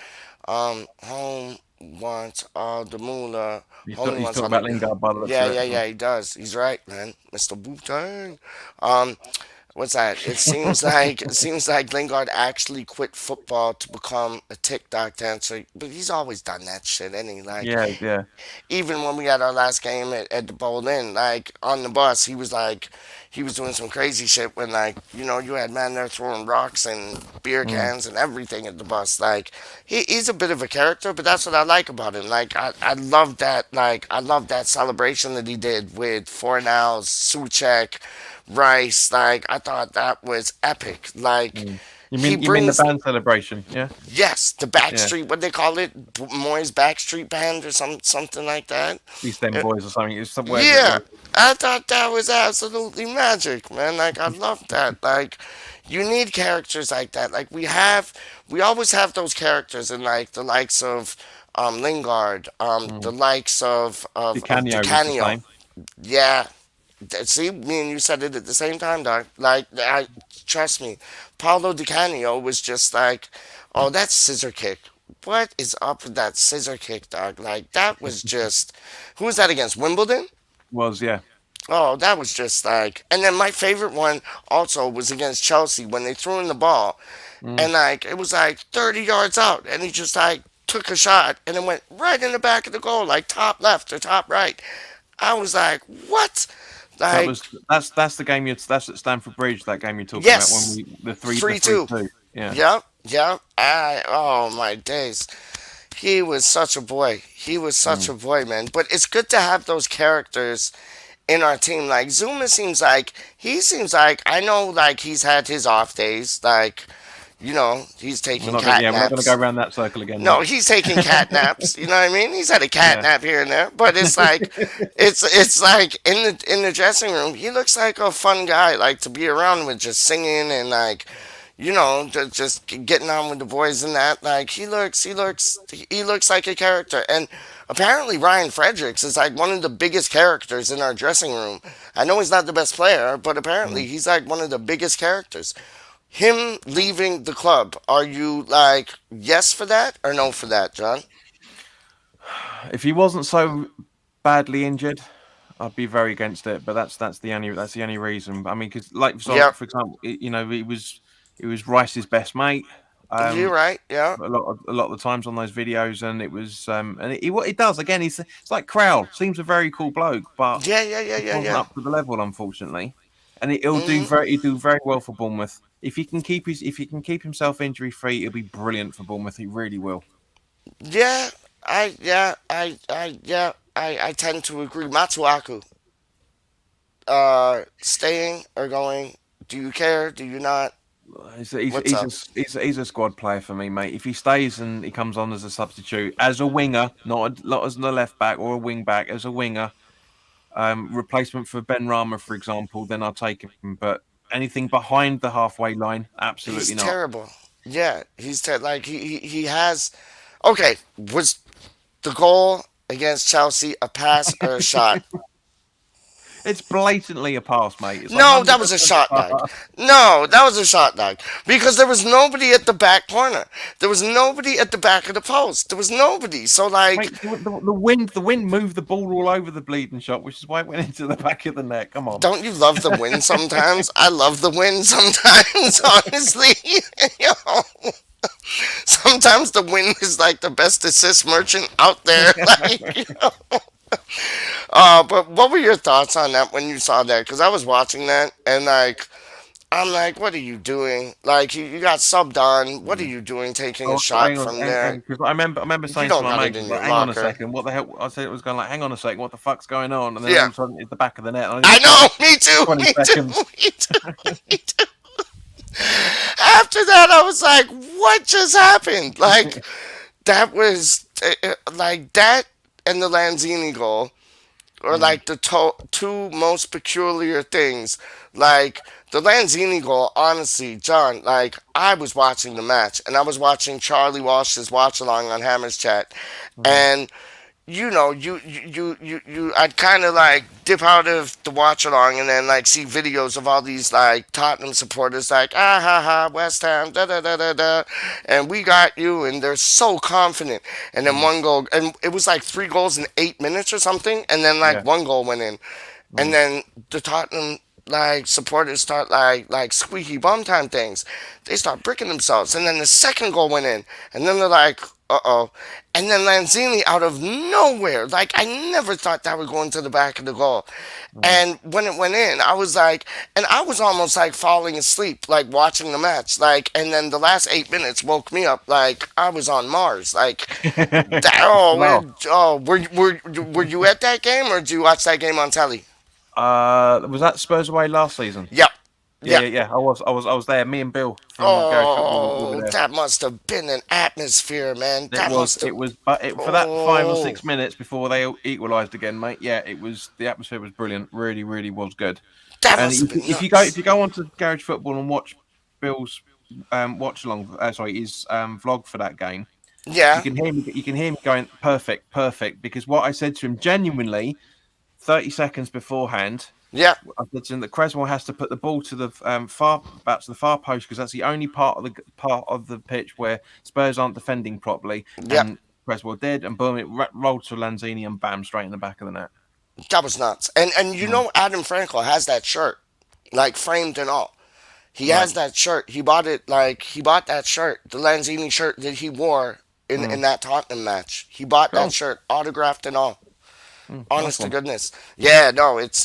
Home wants all the moolah. He's talking about Lingard by the looks of it. Yeah. He does. He's right, man. Mr. Bootang. What's that? It seems like Lingard actually quit football to become a TikTok dancer, but he's always done that shit, ain't he? Like, yeah. Even when we had our last game at the Bowl Inn, like on the bus, he was doing some crazy shit when you had men there throwing rocks and beer cans and everything at the bus. Like he's a bit of a character, but that's what I like about him. Like I love that. Like I love that celebration that he did with Fornells, Suchek, Rice. Like I thought that was epic. Like. You mean the band celebration? Yeah. Yes, the Backstreet. What they call it, Moy's Backstreet Band or something like that. WeStHaM boys or something. It's somewhere. Yeah, I thought that was absolutely magic, man. Like I love that. Like you need characters like that. Like we always have those characters in like the likes of Lingard, the likes of Di Canio. Yeah. See, me and you said it at the same time, dog. Like, trust me, Paulo Di Canio was just like, oh, that's scissor kick. What is up with that scissor kick, dog? Like, that was just, who was that against? Wimbledon? Yeah. Oh, that was just like, and then my favorite one also was against Chelsea when they threw in the ball, and like it was like 30 yards out, and he just like took a shot, and it went right in the back of the goal, like top left or top right. I was like, what? Like, that's the game. That's at Stamford Bridge. That game you're talking Yes. about when the 3-2. Yeah. Yep. Oh my days. He was such a boy. He was such a boy, man. But it's good to have those characters in our team. Like Zuma seems like I know like he's had his off days. Like, he's taking cat naps. We're not going to go around that circle again. No, he's taking cat naps. You know what I mean? He's had a cat nap here and there, but it's like, it's like in the dressing room, he looks like a fun guy, like to be around with, just singing and like, just getting on with the boys and that. Like he looks like a character. And apparently Ryan Fredericks is like one of the biggest characters in our dressing room. I know he's not the best player, but apparently he's like one of the biggest characters. Him leaving the club, are you like yes for that or no for that, John? If he wasn't so badly injured, I'd be very against it. But that's the only reason. I mean, because for example, he was Rice's best mate. You're right. Yeah. A lot of the times on those videos, and it was what he does again. It's like Crowell. Seems a very cool bloke, but wasn't up to the level, unfortunately. And he'll do very well for Bournemouth. If he can keep himself injury free, it'll be brilliant for Bournemouth. He really will. Yeah, I tend to agree. Matuaku, staying or going? Do you care? Do you not? He's a squad player for me, mate. If he stays and he comes on as a substitute, as a winger, not as a left back or a wing back, as a winger, replacement for Ben Rama, for example, then I'll take him. But anything behind the halfway line, absolutely He's not. terrible. Yeah, like he has. Okay, was the goal against Chelsea a pass or a shot? It's blatantly a pass, mate. It's No, that was a 100% shot, a dog. pass. No, that was a shot, dog. Because there was nobody at the back corner. There was nobody at the back of the post. There was nobody. So like, Mate, the wind moved the ball all over the bleeding shot, which is why it went into the back of the net. Come on. don't you love the win sometimes? I love the win sometimes, honestly. You know, sometimes the win is like the best assist merchant out there. Like, you know. But what were your thoughts on that when you saw that? Because I was watching that and like, I'm like, what are you doing? Like, you got subbed on. What are you doing taking a Oh, shot from there? because I remember You saying to don't my got it mate, in like, your "Hang on a locker. second, what the hell?" I said it was going like, "Hang on a second, what the fuck's going on?" And then all Yeah. of a sudden, it's the back of the net. And I I just thought, know, me too, 20 me too, seconds. me too, me too. After that, I was like, what just happened? Like, that was, like, that and the Lanzini goal are Mm, like the two most peculiar things. Like the Lanzini goal, honestly, John. Like I was watching the match, and I was watching Charlie Walsh's watch along on Hammer's Chat, mm, and I'd kind of like dip out of the watch along and then like see videos of all these like Tottenham supporters like ah ha ha West Ham da da da da da, and we got you, and they're so confident, and then mm, one goal, and it was like 3 goals in 8 minutes or something, and then like yeah. one goal went in, and Mm, then the Tottenham like supporters start like squeaky bum time things. They start bricking themselves, and then the second goal went in, and then they're like, uh oh, and then Lanzini out of nowhere, like I never thought that would go into the back of the goal, mm. and when it went in, I was like, and I was almost like falling asleep, like watching the match, like, and then the last 8 minutes woke me up, like I was on Mars, like. That, oh, Well, were you at that game or did you watch that game on telly? was that Spurs away last season? Yep. Yeah, Yep. yeah, yeah. I was there. Me and Bill from Garage Football were Oh, there. that must have been an atmosphere, man. It That was, must it have. was, but for that 5 or 6 Oh, minutes before they equalised again, mate. Yeah, it was. The atmosphere was brilliant. Really, really was good. that And must have been if nuts. you go onto Garage Football and watch Bill's watch along, sorry, his vlog for that game, Yeah, you can hear me going perfect, perfect. Because what I said to him genuinely 30 seconds beforehand, yeah, I said to him that Cresswell has to put the ball to the to the far post because that's the only part of the pitch where Spurs aren't defending properly, yeah. and Cresswell did, and boom, it rolled to Lanzini and bam, straight in the back of the net. That was nuts. And you Mm, know, Adam Franco has that shirt, like framed and all. He right. has that shirt. He bought it like he bought that shirt, the Lanzini shirt that he wore in Mm, that Tottenham match. He bought that cool. shirt, autographed and all. Nice Honest to one. goodness. Yeah, no, it's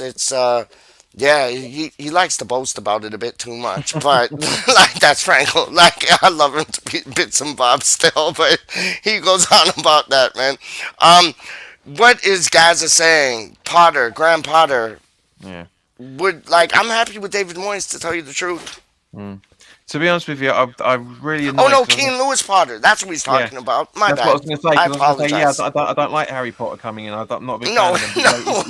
yeah, he likes to boast about it a bit too much, but like that's Franco. Like I love him to bits and bobs still, but he goes on about that, man. Um, what is Gaza saying? Potter, Graham Potter Yeah. would like. I'm happy with David Moyes to tell you the truth. Mm. To be honest with you, I'm really Oh annoyed no, because Keen Lewis Potter. That's what he's yeah, talking about. My that's what I was bad. going to say. I Because I was going to say, yeah, apologize. I don't like Harry Potter coming in. I'm not a big fan No, of him. But yeah, no,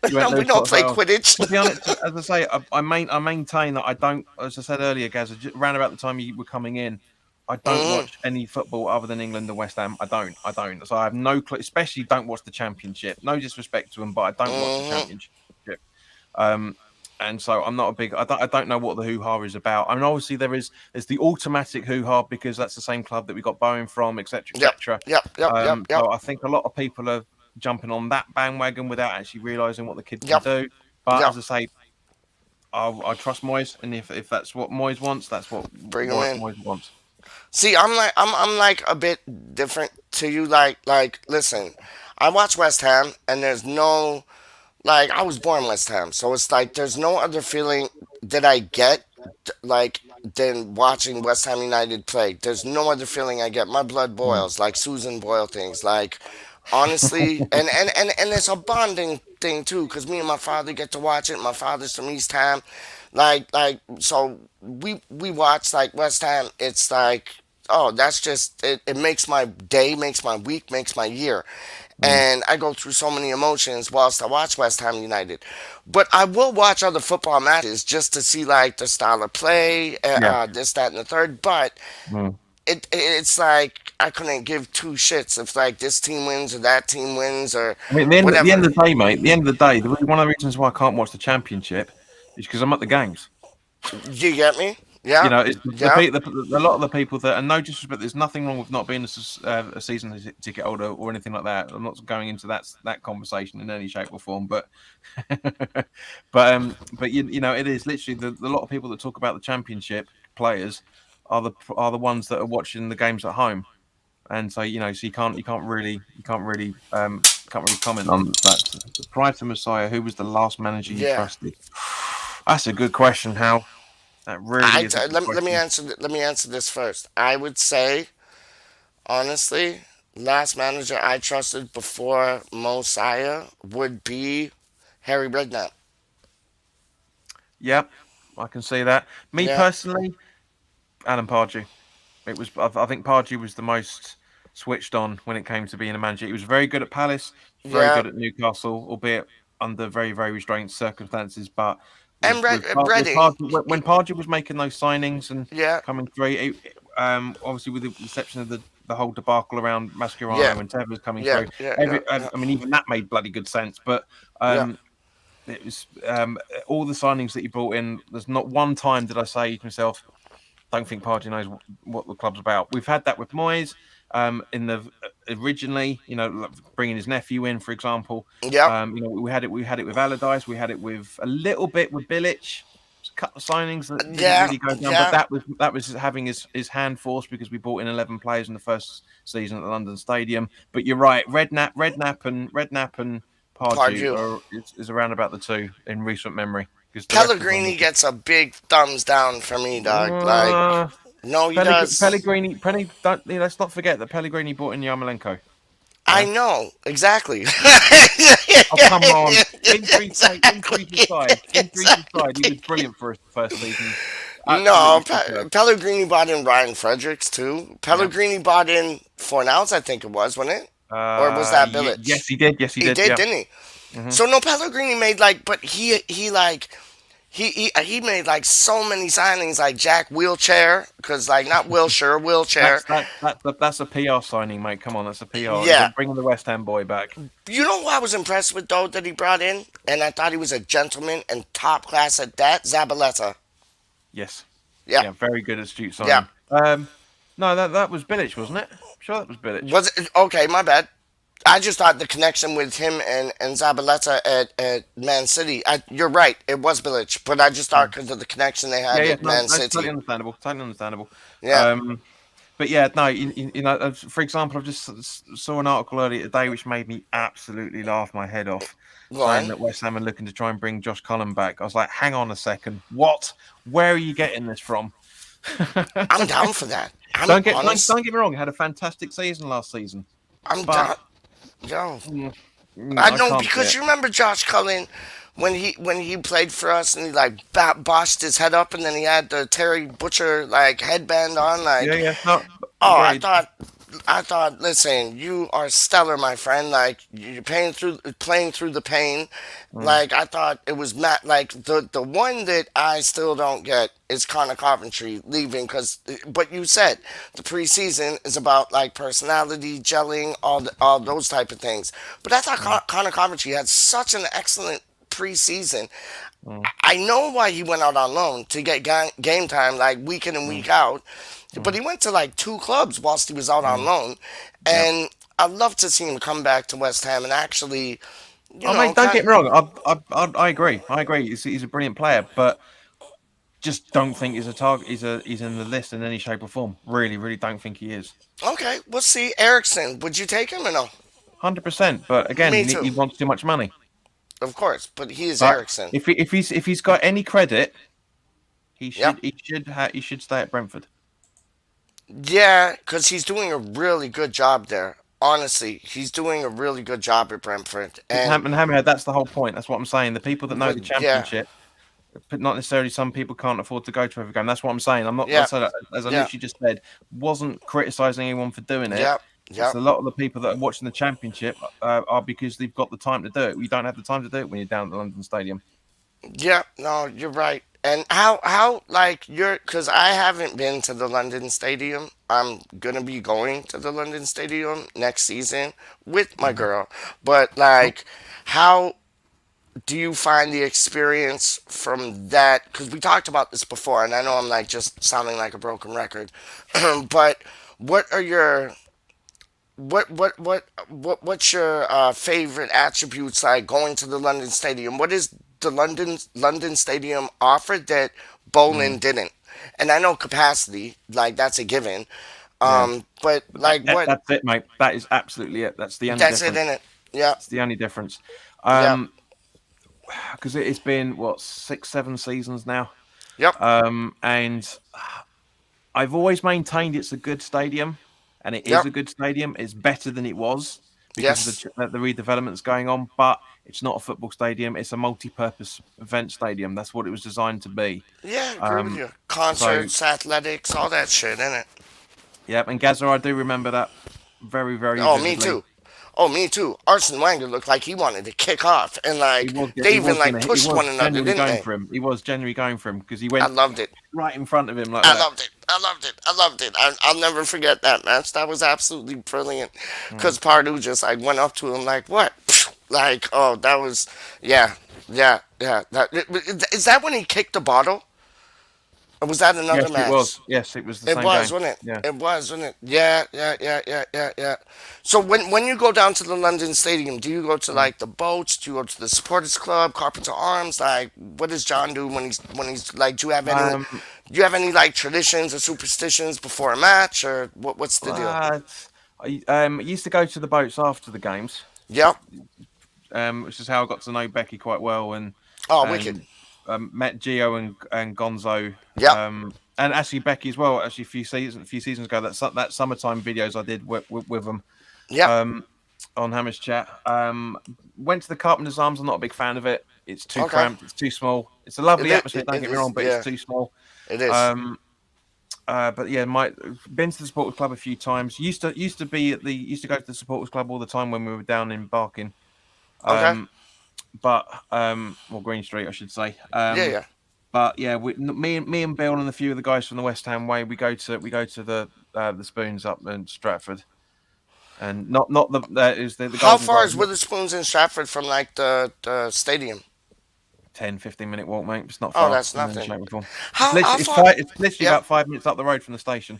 you went no. We Lewis don't Potter. play So, Quidditch. to be honest, as I say, I maintain that I don't. As I said earlier, Gaz, around about the time you were coming in, I don't Mhm. watch any football other than England and West Ham. I don't. So I have no clue. Especially don't watch the Championship. No disrespect to them, but I don't watch the Mhm. Championship. Um, and so I'm not a big. I don't know what the hoo ha is about. I mean, obviously there's the automatic hoo ha because that's the same club that we got Bowen from, etc., Yep. etc. Yep. Yep. Yep. Yep. So I think a lot of people are jumping on that bandwagon without actually realizing what the kid can Yep. do. But Yep. as I say, I trust Moyes, and if that's what Moyes wants, that's what Bring him in. Moyes wants. See, I'm like a bit different to you. Like listen, I watch West Ham, and there's no like I was born West Ham, so it's like there's no other feeling that I get like than watching West Ham United play. There's no other feeling I get. My blood Mm. boils like Susan Boyle things. Like honestly, and it's a bonding thing too, because me and my father get to watch it. My father's from East Ham, so we watch like West Ham. It's like oh, that's just it. It makes my day, makes my week, makes my year. and I go through so many emotions whilst I watch West Ham United. But I will watch other football matches just to see like the style of play, this, that, and the third. But it's like I couldn't give two shits if like this team wins or that team wins or I mean, at whatever. the end of the day, mate. At the end of the day, one of the reasons why I can't watch the Championship is because I'm at the games. You get me? Yeah. You know, it's a lot of the people that, and no disrespect, there's nothing wrong with not being a season ticket holder or anything like that. I'm not going into that conversation in any shape or form, but but you know, it is literally a lot of people that talk about the Championship players are the ones that are watching the games at home, and so you know, so you can't really comment on that. Prior to Messiah, who was the last manager you trusted? That's a good question, Hal. That really is. Let me answer this first. I would say, honestly, last manager I trusted before Mosiah would be Harry Redknapp. Yep, I can see that. Me personally, Alan Pardew. It was. I think Pardew was the most switched on when it came to being a manager. He was very good at Palace, very good at Newcastle, albeit under very, very restrained circumstances. But when Pardew was making those signings and coming through, obviously with the exception of the whole debacle around Mascherano and Tevez coming through, I mean, even that made bloody good sense. But it was all the signings that he brought in. There's not one time did I say to myself, don't think Pardew knows what the club's about. We've had that with Moyes. Originally, you know, bringing his nephew in, for example. You know, we had it with Allardyce. We had it with a little bit with Bilic. A couple of signings that didn't really go down, but that was having his hand forced because we brought in 11 players in the first season at the London Stadium. But you're right, Redknapp and Pardew is around about the two in recent memory. Pellegrini gets a big thumbs down for me, dog. Like, no, he does. Pellegrini, let's not forget that Pellegrini brought in Yarmolenko. I know, exactly. Oh, come on. Injuries aside, he was brilliant for his first season. Pellegrini bought in Ryan Fredericks, too. Pellegrini bought in Fornals, I think it was, wasn't it? Or was that Bilic? Yes, he did. He did, didn't he? Mm-hmm. So no, Pellegrini made but he made like so many signings, like Jack Wheelchair, because like not Wilshire, Wheelchair. That's a PR signing, mate. Come on, that's a PR. Yeah, bringing the West Ham boy back. You know who I was impressed with though that he brought in, and I thought he was a gentleman and top class at that. Zabaleta. Yes. Yeah. Very good, astute signing. Yeah. No, that was Bilic, wasn't it? I'm sure that was Bilic. Was it? Okay, my bad. I just thought the connection with him and Zabaleta at Man City. You're right, it was Bilic, but I just thought because of the connection they had at Man City. Totally understandable. Yeah. But yeah, no, you know, for example, I just saw an article earlier today which made me absolutely laugh my head off, saying that West Ham are looking to try and bring Josh Cullen back. I was like, hang on a second, what? Where are you getting this from? I'm down for that. Don't get me wrong, had a fantastic season last season. I'm down. Yo, I know because you remember Josh Cullen when he played for us and he like boshed his head up and then he had the Terry Butcher like headband on like No, I thought listen, you are stellar, my friend, like you're playing through the pain. Like I thought it was Matt. Like the one that I still don't get is Connor Coventry leaving but you said the preseason is about like personality gelling, all those type of things, but I thought Connor Coventry had such an excellent preseason. I know why he went out on loan to get game time like week in and week out, but he went to like 2 clubs whilst he was out on loan, and I'd love to see him come back to West Ham and actually. Mate, don't get me wrong. I agree. He's a brilliant player, but just don't think he's a target. He's in the list in any shape or form. Really don't think he is. Okay, we'll see. Ericsson, would you take him or no? 100%. But again, he wants too much money. Of course, but he is Ericsson. If he's got any credit, he should stay at Brentford. Yeah, because he's doing a really good job there. Honestly, he's doing a really good job at Brentford. And Hammerhead, that's the whole point. That's what I'm saying. The people that know the Championship, but not necessarily some people can't afford to go to every game. That's what I'm saying. I'm not, as I literally just said, wasn't criticising anyone for doing it. Yep. A lot of the people that are watching the championship are because they've got the time to do it. You don't have the time to do it when you're down at the London Stadium. Yeah, no, you're right. And how like because I haven't been to the London Stadium. I'm gonna be going to the London Stadium next season with my girl. But like, how do you find the experience from that? Because we talked about this before, and I know I'm like just sounding like a broken record. But what are your what's your favorite attributes like going to the London Stadium? What is the London Stadium offered that Bowling didn't? And I know capacity, like that's a given. Yeah. But like what? That's it, mate. That is absolutely it. That's the only That's it difference. in it. Yeah, It's the only difference. yeah, Because it's been what 6-7 seasons now. yep. And I've always maintained it's a good stadium, and it is Yep. a good stadium. It's better than it was because Yes. of the redevelopment that's going on. But it's not a football stadium; it's a multi-purpose event stadium. That's what it was designed to be. Yeah, I agree with you. So Concerts, athletics, all that shit in it. yeah, and Gaza, I do remember that very, very Oh, me vividly. too. Oh, me too. Arsene Wenger looked like he wanted to kick off, and like they even like He pushed was one another, genuinely didn't going they? for him. He was genuinely going for him because he I went loved it. right in front of him like I that. loved it. I loved it. I loved it. I'll never forget that match. That was absolutely brilliant. Mm. Because Pardue just like went up to him like, "What?" Like, oh, that was, yeah, yeah, yeah. Is that when he kicked the bottle, or was that another Yes, it match? was. Yes, it was the It same was, game. wasn't it? Yeah. It was, wasn't it? Yeah, yeah, yeah, yeah, yeah, yeah. So when you go down to the London Stadium, do you go to Mm. like the boats? Do you go to the Supporters Club, Carpenter Arms? Like, what does John do when he's like? Um, Do you have any like traditions or superstitions before a match, or what's the deal? uh, I used to go to the boats after the games, Yep. which is how I got to know Becky quite well Oh, wicked. and met Gio and Gonzo. Yep. And actually Becky as well. Actually, a few seasons ago, that summertime videos I did with them Yep. on Hammer's Chat. Went to the Carpenter's Arms. I'm not a big fan of it. It's too Okay. cramped. It's too small. It's a lovely It is- atmosphere. it- Don't it get me is, wrong, but yeah. it's too small. It is. But yeah, been to the supporters club a few times. Used to go to the supporters club all the time when we were down in Barking. Okay. Or Green Street, I should say. Yeah. But yeah, me and Bill and a few of the guys from the WeStHaM way, we go to the Spoons up in Stratford, and not the is the How Golden far is Guys. Witherspoons in Stratford from like the stadium? 10-15 minute walk, mate. It's not Oh, far. that's in any nothing. shape or form. How far? It's literally Yep. about 5 minutes up the road from the station.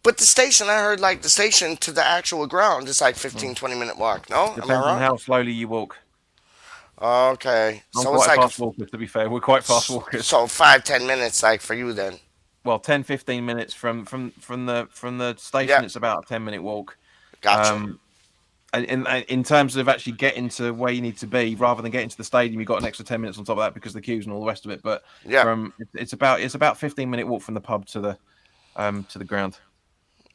But the station, I heard like the station to the actual ground is like 15, 20-minute walk. No? Am I Depends on wrong? how slowly you walk. Okay. I'm So it's quite like fast walkers, to be fair. We're quite fast walkers. so 5, 10 minutes like for you then. Well, 10-15 minutes from the station. Yeah. It's about a 10-minute walk. Gotcha. In terms of actually getting to where you need to be, rather than getting to the stadium, you've got an extra 10 minutes on top of that because of the queues and all the rest of it. But Yeah. it's about 15-minute walk from the pub to the ground.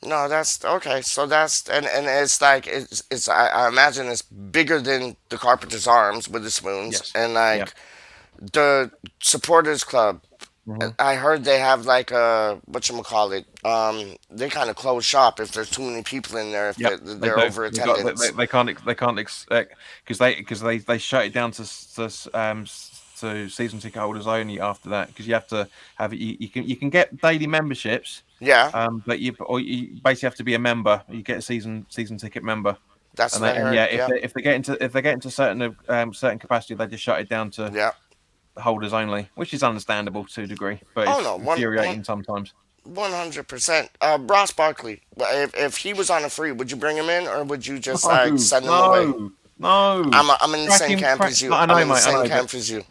No, that's okay. So that's and it's like it's I imagine it's bigger than the Carpenter's Arms with the spoons Yes. and like the supporters club. Mhm. I heard they have like a whatchamacallit. They kind of close shop if there's too many people in there if Yep, they're do. over attendance. They can't because they shut it down to season ticket holders only after that, because you have to have you can get daily memberships, Yeah, but you basically have to be a member. You get a season ticket member, that's and, what I heard. yeah, Yeah, if they get into certain capacity, they just shut it down to yeah. holders only, which is understandable to a degree, but Oh, it's no, infuriating sometimes. 100%. Ross Barkley. If he was on a free, would you bring him in or would you just No, like send him away? no. I'm in the same camp as you. I know, I'm in the mate. I same know, camp but as you.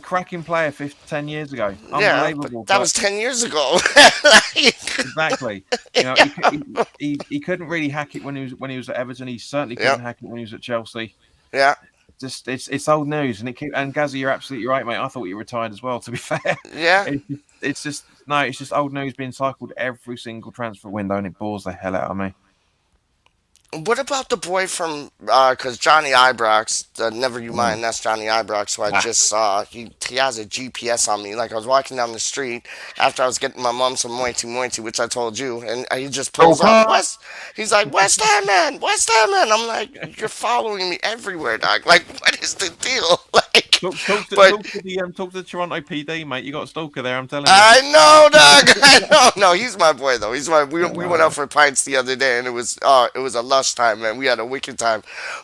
cracking player 10 years ago. Yeah, Unbelievable. but that but- was 10 years ago. Like, exactly. He couldn't really hack it when he was at Everton. He certainly couldn't hack it when he was at Chelsea. yeah, Just it's old news, and Gazza, you're absolutely right, mate. I thought you retired as well. To be fair, yeah. it's just old news being cycled every single transfer window, and it bores the hell out of me. What about the boy from? Because Johnny Ibrox, never you Mm. mind. That's Johnny Ibrox, who I Ah, just saw. He has a GPS on me. Like I was walking down the street after I was getting my mom some moiti moiti, which I told you, and he just pulls up. Joker! He's like West Ham man, West Ham man. I'm like, you're following me everywhere, dog. Like, what is the deal? Like, but Talk to the Toronto PD, mate. You got a stalker there, I'm telling you. I know, Doug. I know. No, he's my boy though. He's my. We went out Uh, for pints the other day, and it was a lush time, man. We had a wicked time.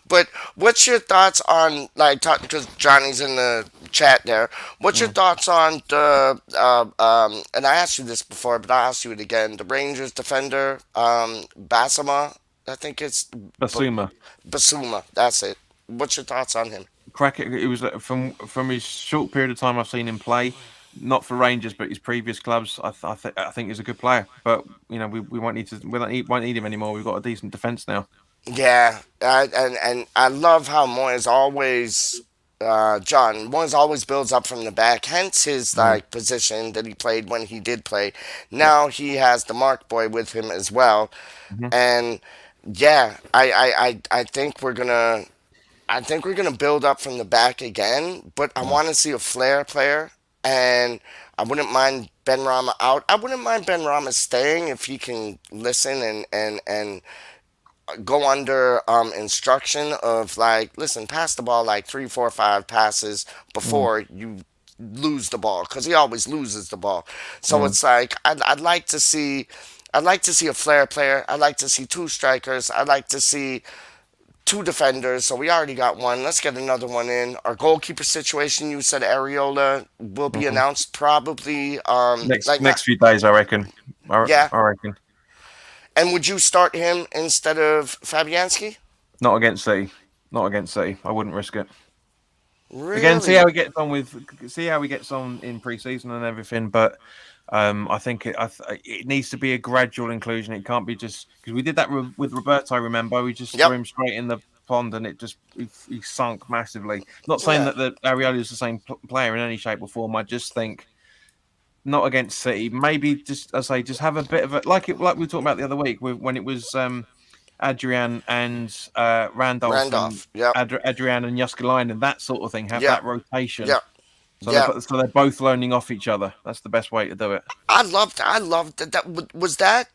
But what's your thoughts on like because Johnny's in the chat there? What's your mm. thoughts on the And I asked you this before, but I asked you it again. The Rangers defender, Basama. I think it's Basuma. Basuma. That's it. What's your thoughts on him? Crack it. It was from his short period of time I've seen him play, not for Rangers, but his previous clubs. I think he's a good player. But we won't need him anymore. We've got a decent defense now. Yeah, and I love how Moyes always, John Moyes always builds up from the back. Hence his Mm. like position that he played when he did play. Yep. Now he has the Mark Boy with him as well, Hmm. and yeah, I think we're gonna build up from the back again. But I Mm. want to see a flair player, and I wouldn't mind Ben Rama out. I wouldn't mind Ben Rama staying if he can listen and go under instruction of like, listen, pass the ball like three, four, five passes Mm. before you lose the ball because he always loses the ball. So Mm. it's like I'd like to see. I'd like to see a flair player. I'd like to see two strikers. I'd like to see two defenders. So we already got one. Let's get another one in. Our goalkeeper situation, you said Areola will be Mm. announced probably Next like not next few days, I reckon. yeah. I reckon. And would you start him instead of Fabianski? Not against City. Not against City. I wouldn't risk it. Again, Really? see how he gets on in pre-season and everything. But I think it needs to be a gradual inclusion. It can't be just because we did that with Roberto. Remember, we just threw Yep. him straight in the pond and it just he sunk massively. Not saying Yeah. that the Areola is the same player in any shape or form. I just think not against City. Maybe just I say just have a bit of a like we were talking about the other week when it was Adrian and Randolph and Randolph. Yep. Adrian and Juskalainen and that sort of thing. Have Yep. that rotation. Yep. Yep. So they're both learning off each other. That's the best way to do it. I loved that.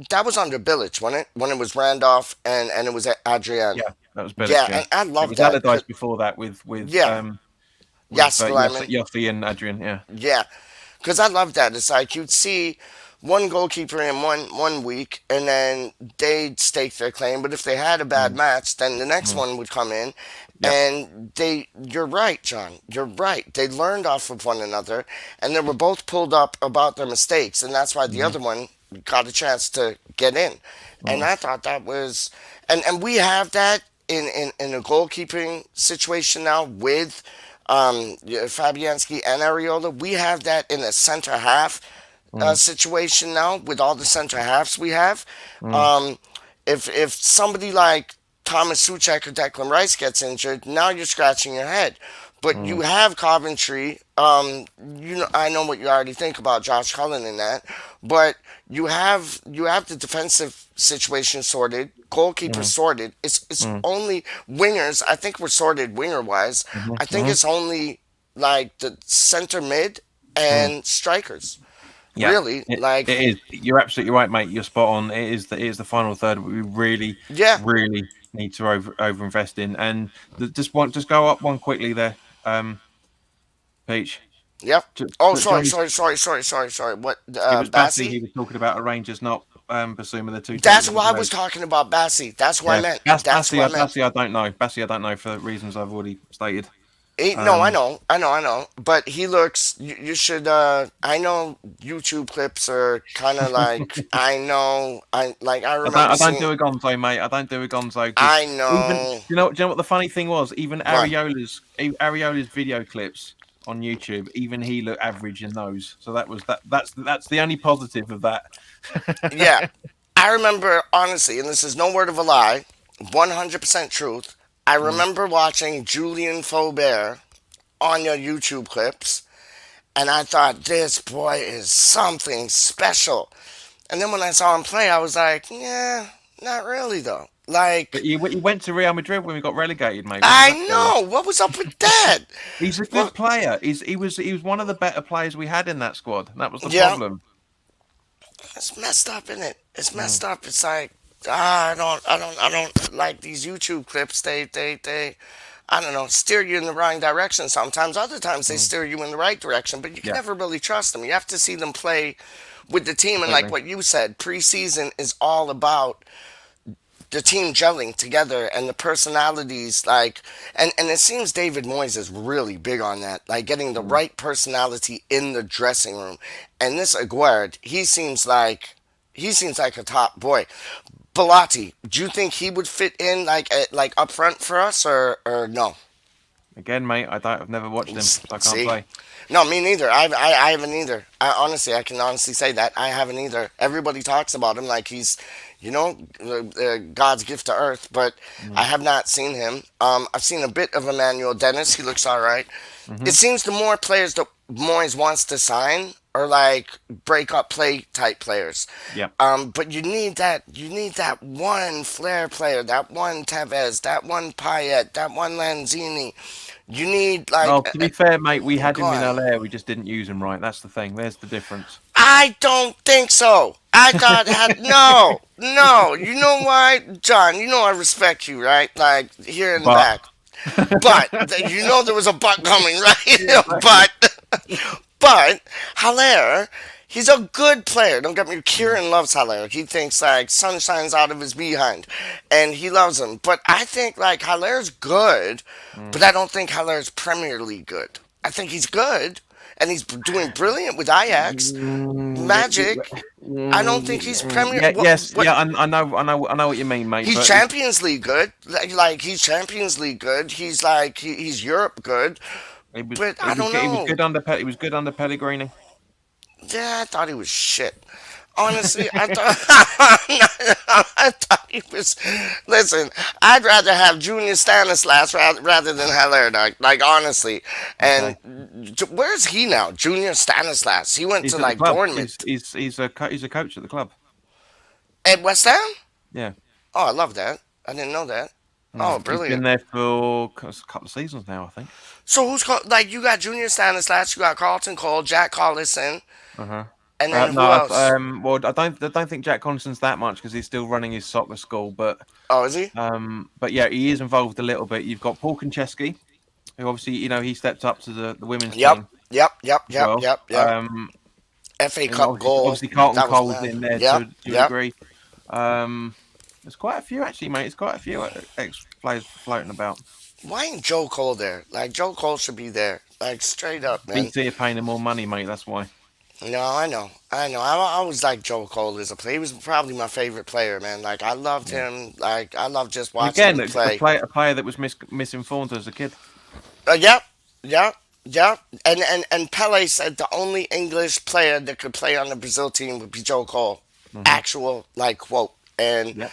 That was under Bilic, wasn't it? When it was Randolph and it was Adrian. Yeah, that was Bilic. Yeah, Yeah, and I it love was that. Allardyce before that with Yeah. Yaskalainen. Yossi and Adrian. Yeah. Yeah, because I love that. It's like you'd see one goalkeeper in one week, and then they'd stake their claim. But if they had a bad Mm, match, then the next mm. one would come in, Yep. and they. You're right, John. You're right. They learned off of one another, and they were both pulled up about their mistakes, and that's why the Mm, other one got a chance to get in. And mm, I thought that was, and we have that in a goalkeeping situation now with yeah, Fabianski and Areola. We have that in a center half mm, situation now with all the center halves we have. mm, Um, if somebody like Thomas Suchek or Declan Rice gets injured, now you're scratching your head. But you mm, have Coventry. I know what you already think about Josh Cullen in that, but you have the defensive situation sorted, goalkeeper mm, sorted. It's mm, only wingers. I think we're sorted winger wise. mhm, I think mhm, it's only like the center mid mm. and strikers. Yeah, Really, like it is. You're absolutely right, mate. You're spot on. It is the final third we really, yeah, really need to over invest in. And just go up one quickly there, Peach. yep. Just, Oh, but sorry, Johnny's sorry, sorry, sorry, sorry, sorry. What, it was Bassi. He Bassi? was talking about a Rangers, not Basuma. The two That's totally why I different was players. talking about Bassi. That's what I Yeah, meant. Bass, That's Bassi, what I meant. Bassi, I don't know. Bassi, I don't know for reasons I've already stated. No, I Um, know, I know, I know. But he looks. You should. I know YouTube clips are kind of like. I know. I remember I don't seeing. do a Gonzo, mate. I don't do a Gonzo because I even know. do you know what the funny thing was? Even What? Areola's video clips on YouTube, even he looked average in those. So that's the only positive of that. Yeah, I remember honestly, and this is no word of a lie, 100% truth. I Mm, remember watching Julian Faubert on your YouTube clips, and I thought this boy is something special. And then when I saw him play, I was like, yeah, not really though. Like, But he went to Real Madrid when we got relegated, mate. I know. What was up with that? He's a good player. He was one of the better players we had in that squad. That was the Yeah. problem. It's messed up, isn't it? It's messed up. It's like, I don't like these YouTube clips. They, I don't know, steer you in the wrong direction sometimes. Other times they steer you in the right direction, but you can never really trust them. You have to see them play with the team. And like what you said, preseason is all about the team gelling together and the personalities, like, and it seems David Moyes is really big on that, like getting the right personality in the dressing room. And this Aguerd, he seems like a top boy. Bellotti, do you think he would fit in like up front for us, or no? Again, mate, I've never watched him, so I can't play. No, me neither. I haven't either. I can honestly say that I haven't either. Everybody talks about him like he's, God's gift to earth, but I have not seen him. I've seen a bit of Emmanuel Dennis. He looks all right. It seems the more players that Moyes wants to sign are like break up play type players. Yeah. But you need that one flair player, that one Tevez, that one Payet, that one Lanzini. You need like. Well, to be fair, mate, we had him in LA. We just didn't use him right. That's the thing. There's the difference. I don't think so. I thought no. You know why, John? You know I respect you, right? Like here in the back. But there was a butt coming, right? But Haller, he's a good player. Don't get me. Kieran loves Haller. He thinks like sun shines out of his behind, and he loves him. But I think like Haller's good, but I don't think Haller's Premier League good. I think he's good, and he's doing brilliant with Ajax, Magic. I don't think he's Premier. I know what you mean, mate. He's Champions League good. Like he's Champions League good. He's like he's Europe good. But I don't know. He was good under Pellegrini. Yeah, I thought he was shit. Honestly, I thought he was. Listen, I'd rather have Junior Stanislas rather than Haller. Like honestly, and where's he now? Junior Stanislas. He went to like Bournemouth. He's a coach at the club. At West Ham. Yeah. Oh, I love that. I didn't know that. Oh, brilliant. He's been there for a couple of seasons now, I think. So who's like you got Junior Stanislas, you got Carlton Cole, Jack Collison, and then who else? Well, I don't think Jack Collison's that much because he's still running his soccer school. But is he? But yeah, he is involved a little bit. You've got Paul Konchesky, who obviously he stepped up to the women's team. Yep. FA Cup goal. Obviously, Carlton Cole's in there to a degree. There's quite a few actually, mate. There's quite a few ex-players floating about. Why ain't Joe Cole there? Like Joe Cole should be there. Like straight up, man. BT are paying him more money, mate. That's why. No, I know. I always liked Joe Cole as a player. He was probably my favorite player, man. Like I loved him. Like I loved just watching him play. A player that was misinformed as a kid. Yep. And Pele said the only English player that could play on the Brazil team would be Joe Cole. Actual like quote, and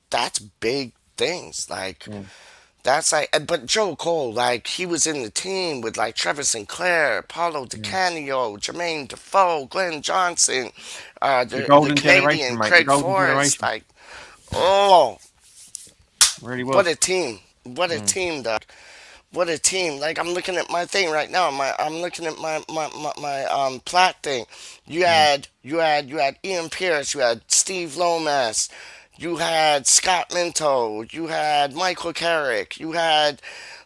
that's big things. Like. That's like, but Joe Cole, like, he was in the team with, like, Trevor Sinclair, Paulo Di Canio, Jermaine Defoe, Glenn Johnson, the Canadian, Craig Forrest. Like, really was. What a team. What a team, Doug. What a team. Like, I'm looking at my thing right now. I'm looking at my Platt thing. You had Ian Pierce, you had Steve Lomas, you had Scott Minto, you had Michael Carrick, you had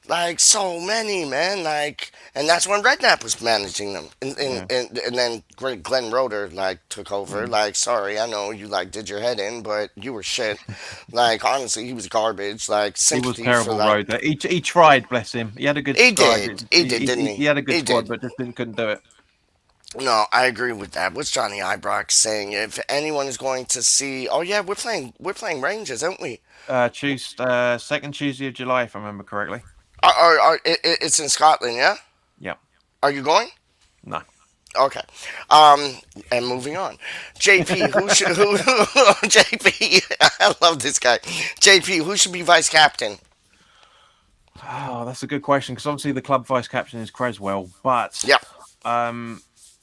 like so many, man. Like, and that's when Redknapp was managing them, and then great Glenn Roeder like took over. Like, sorry, I know you like did your head in, but you were shit. Like, honestly, he was garbage. Like, sympathy he was terrible, for, like, Roeder. He tried, bless him. He had a good. He did, didn't he? He had a good squad, but just couldn't do it. No, I agree with that. What's Johnny Ibrox saying? If anyone is going to see, we're playing Rangers, aren't we? Second Tuesday of July, if I remember correctly. It's in Scotland, yeah. Yeah. Are you going? No. Okay. And moving on, JP. JP? I love this guy. JP, who should be vice captain? Oh, that's a good question because obviously the club vice captain is Creswell, but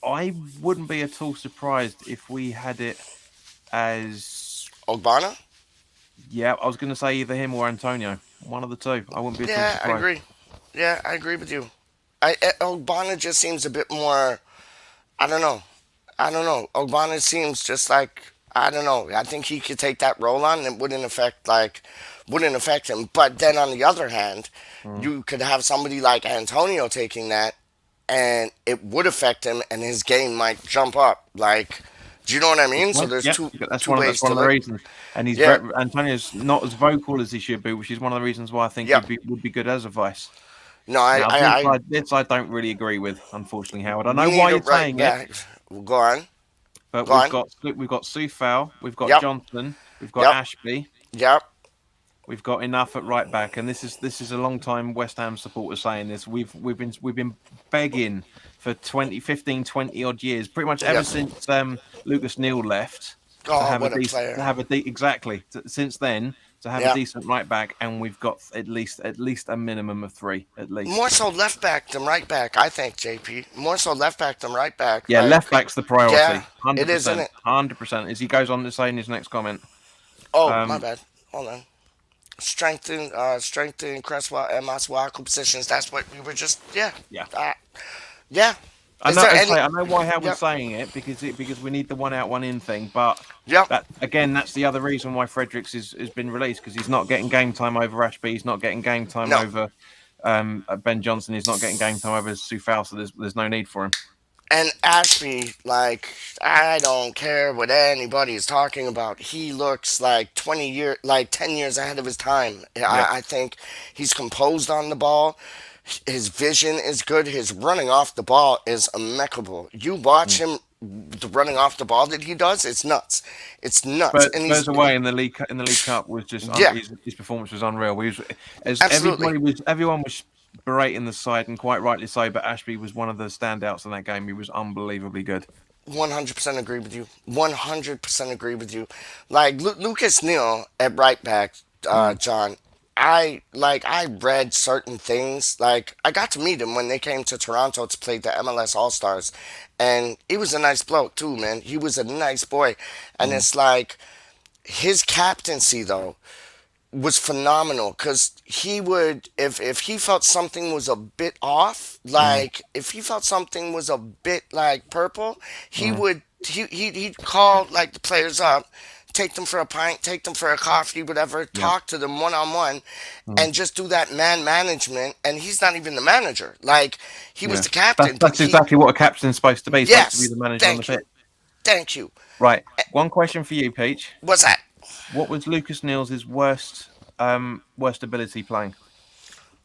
I wouldn't be at all surprised if we had it as Ogbonna. Yeah, I was going to say either him or Antonio. One of the two. I wouldn't be at all Yeah, I surprised. agree. Yeah, I agree with you. Ogbonna just seems a bit more. I don't know. I don't know. Ogbonna seems just like I don't know. I think he could take that role on, and it wouldn't affect him. But then on the other hand, Mm. you could have somebody like Antonio taking that, and it would affect him, and his game might jump up. Like, do you know what I mean? So there's Yep, two that's two one. ways That's one to of the look. reasons. And Yeah. Antonio's not as vocal as he should be, which is one of the reasons why I think Yep. would be good as a vice. No, Now, this I don't really agree with, unfortunately, Howard. I we know need why to you're right saying it, back. Well, go on. but Go on. we've got Sufal, we've got Yep. Johnson, we've got Yep. Ashby, Yep. we've got enough at right back, and this is a long time West Ham supporter saying this. We've been begging for 20 odd years, pretty much ever Yep. since Lucas Neal left. Oh, what a player. Since then to have Yeah. a decent right back, and we've got at least a minimum of 3 at least. More so left back than right back, I think, JP. More so left back than right back. Yeah, Like, left back's the priority. Yeah, 100%. it is, isn't it? 100%. As he goes on to say in his next comment. Oh, Um, my bad. Hold on. Strengthen Cresswell and Masuaku positions. That's what we were just. Yeah. Yeah. Yeah. I Is know, there I any- know why Howard's Yep. saying it because we need the 1 out 1 in thing, but Yep. that's the other reason why Fredericks has been released, because he's not getting game time over Ashby, he's not getting game time No. over Ben Johnson, he's not getting game time over Sufal, so there's no need for him. And Ashby, like, I don't care what anybody is talking about. He looks like 10 years ahead of his time. I think he's composed on the ball. His vision is good. His running off the ball is impeccable. You watch him, the running off the ball that he does, it's nuts. It's nuts. But And Spurs away in the league cup was just Yeah. his performance was unreal. Absolutely. Everyone was berating the side, and quite rightly so. But Ashby was one of the standouts in that game. He was unbelievably good. 100% agree with you. 100% agree with you. Like Lucas Neal at right back, John. I read certain things. Like, I got to meet him when they came to Toronto to play the MLS All Stars, and he was a nice bloke too, man. He was a nice boy, and it's like his captaincy though was phenomenal, because he would, if he felt something was a bit off, like if he felt something was a bit like purple, he would he'd call like the players up, take them for a pint, take them for a coffee, whatever, talk to them one on one, and just do that man management. And he's not even the manager, like he was the captain. That's exactly what a captain's supposed to be. He's supposed to be the manager on the pitch. Thank you. Right. One question for you, Peach. What's that? What was Lucas Neal's worst ability playing?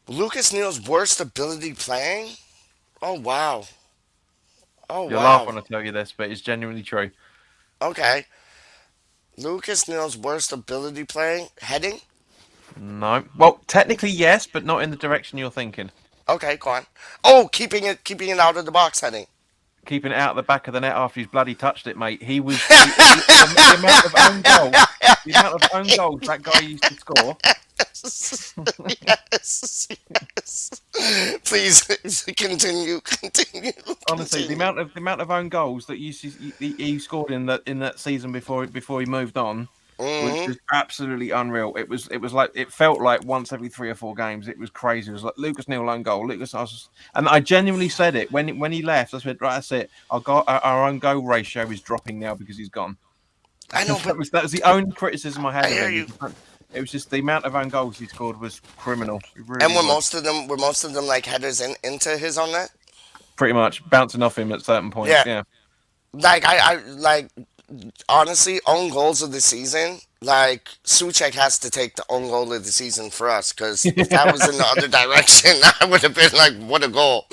Lucas Neal's worst ability playing? Oh wow. Oh You'll wow. laugh when I tell you this, but it's genuinely true. Okay. Lucas Neal's worst ability playing? Heading? No. Well, technically yes, but not in the direction you're thinking. Okay, go on. Oh, keeping it out of the box heading. Keeping it out the back of the net after he's bloody touched it, mate. He was the amount of own goals that guy used to score. Yes. Please continue. Honestly, the amount of own goals that he scored in that season before he moved on was just absolutely unreal. It felt like once every 3 or 4 games. It was crazy. It was like Lucas Neal own goal. And I genuinely said it when he left. I said, right, that's it. Our own goal ratio is dropping now because he's gone. I know, but that was the only criticism I had. I hear you. It was just the amount of own goals he scored was criminal. Really and were was. most of them like headers into his own net? Pretty much bouncing off him at certain points. Yeah. Like I like honestly, own goals of the season. Like Suchek has to take the own goal of the season for us, because if that was in the other direction, I would have been like, what a goal.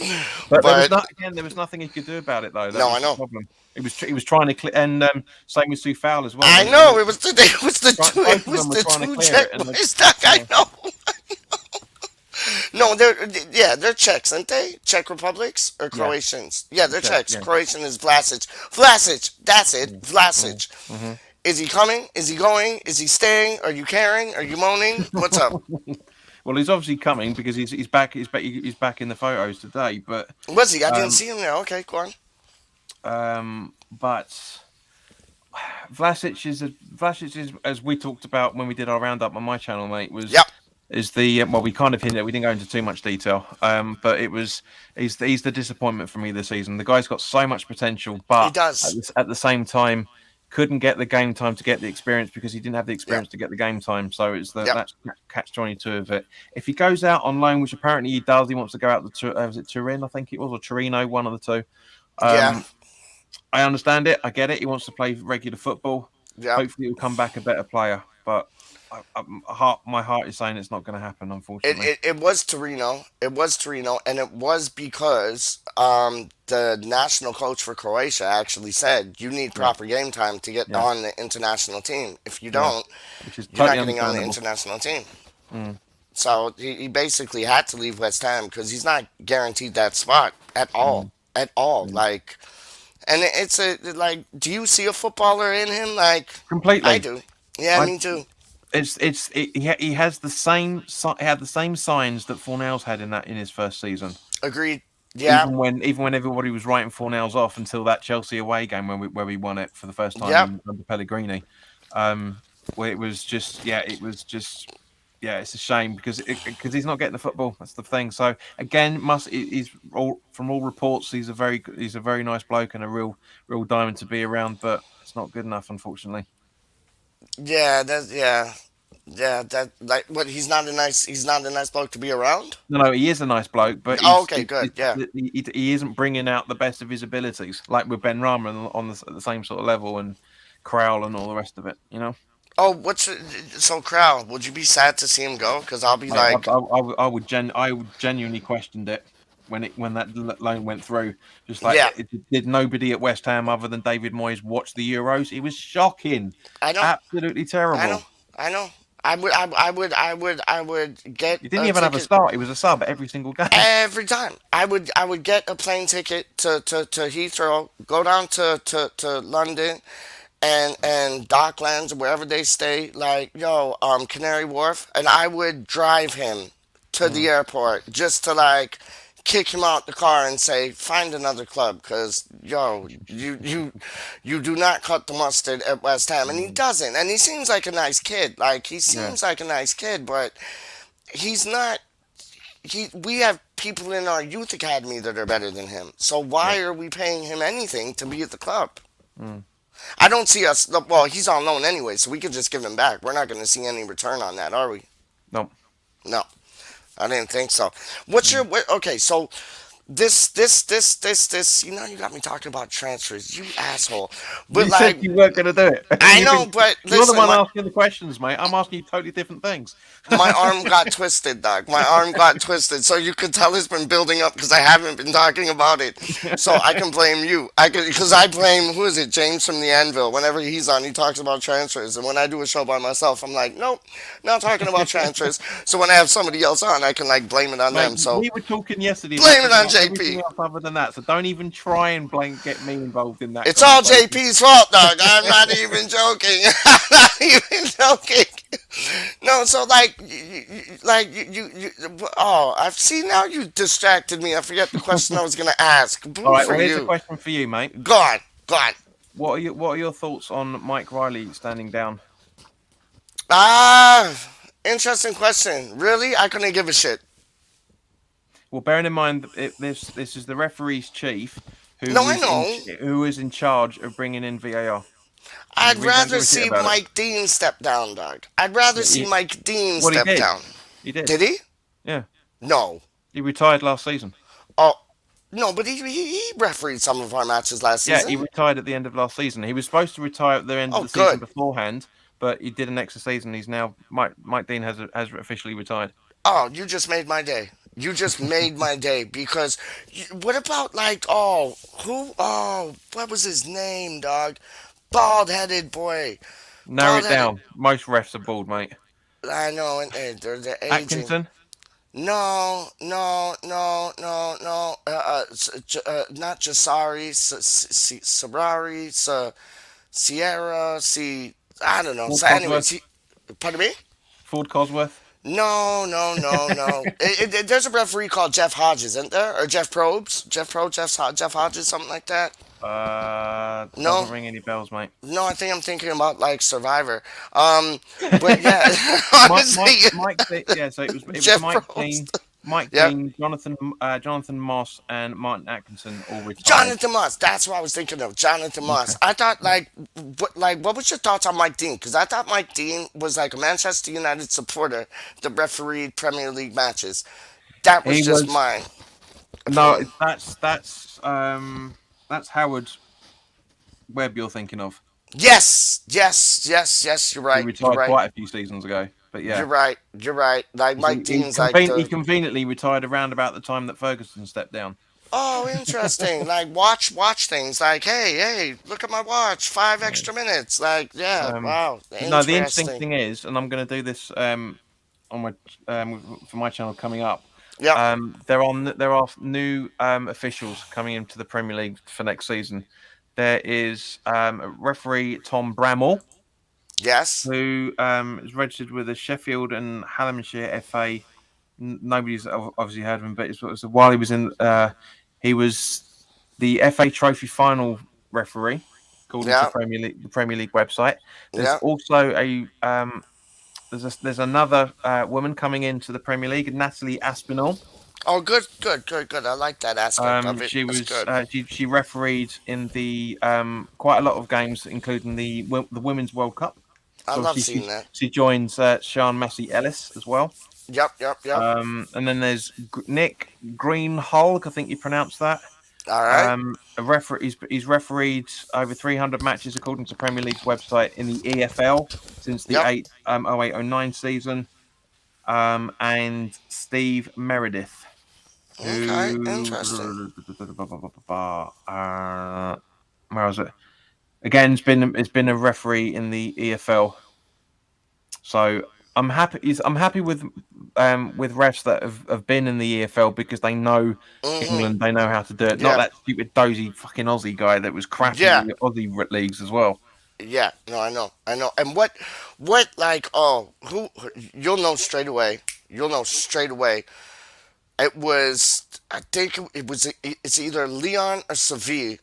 But there was nothing he could do about it though. That No, was I know. the problem. He was trying to and same with Sufal as well. I know it was the Both of them were trying to clear it, and boys. I know. No, they're Czechs, aren't they? Czech Republics or Croatians? Yeah, they're Czechs. yeah. Croatian is Vlasic. Vlasic, that's it. Vlasic. Is he coming? Is he going? Is he staying? Are you caring? Are you moaning? What's up? Well, he's obviously coming because he's back. He's back in the photos today. But Was he? I didn't see him there. Okay, go on. but Vlasic is, as we talked about when we did our roundup on my channel, mate, Yep. is the well, we kind of hinted. We didn't go into too much detail, but he's the disappointment for me this season. The guy's got so much potential, He but does. at the same time, couldn't get the game time to get the experience because he didn't have the experience Yep. to get the game time. So it's Yep. that's catch-22 of it. If he goes out on loan, which apparently he does, he wants to go out was it Turin? I think it was, or Torino, one of the two. Yeah. I understand it. I get it. He wants to play regular football. Yeah. Hopefully, he'll come back a better player. But my heart is saying it's not going to happen, unfortunately. It was Torino. It was Torino, and it was because the national coach for Croatia actually said you need proper game time to get on the international team. If you don't, Which is you're totally not getting on the understandable. international team. So he basically had to leave West Ham because he's not guaranteed that spot at all. At all. Like, and it's like, do you see a footballer in him? Like, Completely. I do. Yeah, me too. He has the same signs that Fornals had in his first season. Agreed. Yeah. Even when everybody was writing Fornals off until that Chelsea away game where we won it for the first time under Pellegrini, where it was just it's a shame because he's not getting the football. That's the thing. So again, from all reports, he's a very nice bloke and a real diamond to be around, but it's not good enough, unfortunately. Yeah, that like what he's not a nice bloke to be around. No, he is a nice bloke, but Okay, good. Yeah. he isn't bringing out the best of his abilities, like with Ben Rama on the same sort of level, and Crowell and all the rest of it. You know. Oh, so Crow? Would you be sad to see him go? Because I'll be like, I would genuinely questioned it when that loan went through. Just like, did nobody at West Ham other than David Moyes watch the Euros? It was shocking. I know, absolutely terrible. I know. I would get. You didn't even have a start. It was a sub every single game. Every time, I would get a plane ticket to Heathrow, go down to London, and Docklands, wherever they stay, like Canary Wharf, and I would drive him to the airport just to like kick him out the car and say, find another club, because you do not cut the mustard at West Ham, and he doesn't, and he seems like a nice kid, like but he's not. We have people in our youth academy that are better than him, so why are we paying him anything to be at the club? I don't see us. Well, he's on loan anyway, so we could just give him back. We're not going to see any return on that, are we? No. No, I didn't think so. Okay? So this. You got me talking about transfers, you asshole. But you said you weren't going to do it. I know, but you're listen, the one asking the questions, mate. I'm asking you totally different things. My arm got twisted, dog. My arm got twisted. So you could tell it's been building up because I haven't been talking about it. So I can blame you. Because I blame, who is it? James from the Anvil. Whenever he's on, he talks about transfers. And when I do a show by myself, I'm like, nope, not talking about transfers. So when I have somebody else on, I can like blame it on them. So we were talking yesterday. Blame it on JP. Other than that, so don't even try and get me involved in that. It's all JP's fault, dog. I'm not even joking. I'm not even joking. No, so I've seen now you distracted me. I forget the question I was going to ask. All right, well, here's a question for you, mate. Go on. What are your thoughts on Mike Riley standing down? Interesting question. Really? I couldn't give a shit. Well, bearing in mind that this is the referee's chief who is in charge of bringing in VAR. I'd rather see Mike Dean step down, dog. I'd rather see Mike Dean step down. He did. Did he? Yeah. No. He retired last season. Oh, no, but he refereed some of our matches last season. Yeah, he retired at the end of last season. He was supposed to retire at the end of the season beforehand, but he did an extra season. He's now Mike Dean has officially retired. Oh, you just made my day. You just made my day because what about what was his name, dog? Bald-headed boy. Narrow it down. Most refs are bald, mate. I know, and they're aging. Atkinson? No. Not Jasari, Sabrari, Sierra, I don't know. So anyways, pardon me? Ford Cosworth? No, no, no, no. There's a referee called Jeff Hodges, isn't there? Or Jeff Probes? Jeff Hodges, something like that. Doesn't No, ring any bells, mate. no. I think I'm thinking about like Survivor. But yeah, Mike, honestly, yeah. So it was Jeff Probst. Mike Yep. Dean, Jonathan Moss, and Martin Atkinson all retired. Jonathan Moss. That's what I was thinking of. Jonathan Moss. Okay. I thought what was your thoughts on Mike Dean? Because I thought Mike Dean was like a Manchester United supporter that refereed Premier League matches. That was He just was my no. opinion. That's Howard Webb you're thinking of. Yes, yes, yes, yes. You're He right. You're retired right. quite a few seasons ago. But yeah, You're right. You're right. Like Mike Dean's like he the. conveniently retired around about the time that Ferguson stepped down. Oh, interesting. Like watch things. Like hey, look at my watch. 5 extra minutes. Like yeah, Um, wow, no, the interesting interesting. thing is, and I'm going to do this on my for my channel coming up. Yep. There are new officials coming into the Premier League for next season. There is referee Tom Bramall, Yes. who is registered with the Sheffield and Hallamshire FA. Nobody's obviously heard of him, but it was while he was in. He was the FA Trophy final referee, according to Yeah. the Premier League website. There's Yeah. also there's another woman coming into the Premier League, Natalie Aspinall. Oh, good, good, good, good. I like that aspect of it. She That's was good. she refereed in the quite a lot of games, including the Women's World Cup. I So love obviously seeing that. she joins Sean Messi Ellis as well. Yep, yep, yep. And then there's Nick Greenhalgh, I think you pronounce that. All right. He's refereed over 300 matches according to Premier League's website in the EFL since the Yep. 08-09 season. And Steve Meredith, Okay. who Interesting. where was it? Again, it's been a referee in the EFL. So I'm happy. I'm happy with refs that have been in the EFL because they know England. They know how to do it. Not Yeah. that stupid dozy fucking Aussie guy that was crashing Yeah. in the Aussie leagues as well. Yeah. No, I know. I know. And what, like, who, you'll know straight away. You'll know straight away. It was, I think it's either Leon or Seville.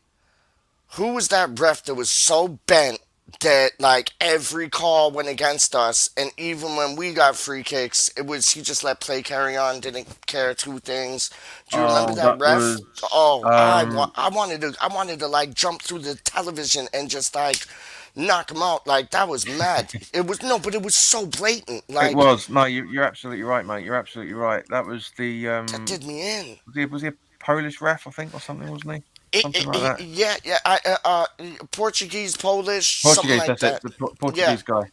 Who was that ref that was so bent that like every call went against us, and even when we got free kicks, he just let play carry on, didn't care two things. Do you remember that That ref? was Oh, I wanted to like jump through the television and just like knock him out. Like that was mad. It was no, but it was so blatant. Like it was. No, you're absolutely right, mate. You're absolutely right. That was the that did me in. was he a Polish ref, I think, or something, wasn't he? Something like that. Yeah, yeah. Portuguese, Polish, something Portuguese, like that's that. it. The Portuguese guy.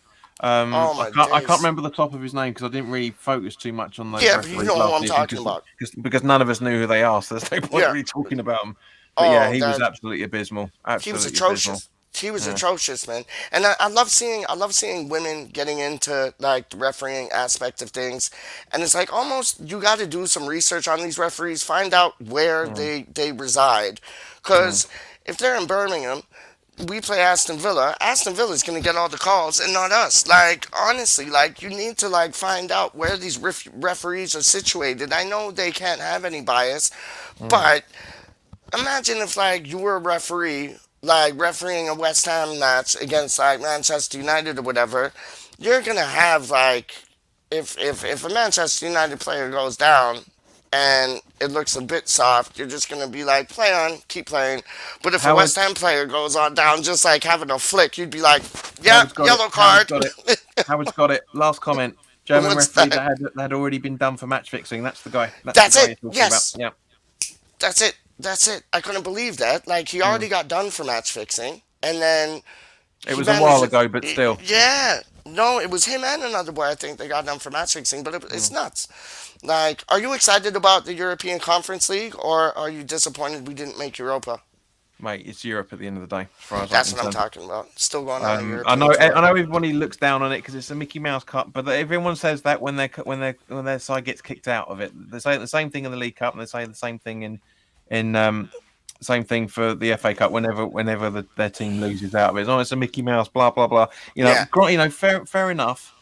Oh my I can't days. remember the top of his name because I didn't really focus too much on those Yeah, but you referees know who last I'm season talking about. because none of us knew who they are, so there's no point Yeah. really talking about them. But yeah, Oh, he was that absolutely abysmal. he was Absolutely abysmal. atrocious. He was Yeah. atrocious, man. And I love seeing women getting into like the refereeing aspect of things. And it's like almost you got to do some research on these referees, find out where they reside, because if they're in Birmingham, we play Aston Villa. Aston Villa's gonna get all the calls and not us. Like honestly, like you need to like find out where these referees are situated. I know they can't have any bias, but imagine if like you were a referee, like refereeing a West Ham match against like Manchester United or whatever. You're gonna have like if a Manchester United player goes down and it looks a bit soft, you're just gonna be like, play on, keep playing. But if a Howard, West Ham player goes on down, just like having a flick, you'd be like, yeah, Howard's got yellow it. card. Howard's got it. Last comment. German What's referee that? that had already been done for match fixing. That's the guy. That's the guy it. you're talking Yes. about. That's it. That's it. I couldn't believe that. Like he already got done for match fixing, and then Yeah. It he was a while managed ago, but still. Yeah. No, it was him and another boy. I think they got done for match fixing, but it's nuts. Like, are you excited about the European Conference League, or are you disappointed we didn't make Europa? Mate, it's Europe at the end of the day, as far as That's I'm what I'm concerned. talking about. Still going on a I European know, tour. I know. Everybody looks down on it because it's a Mickey Mouse Cup, but everyone says that when their side gets kicked out of it, they say the same thing in the League Cup, and they say the same thing in same thing for the FA Cup. Whenever their team loses out of it, it's a Mickey Mouse, blah blah blah. Yeah. Fair enough.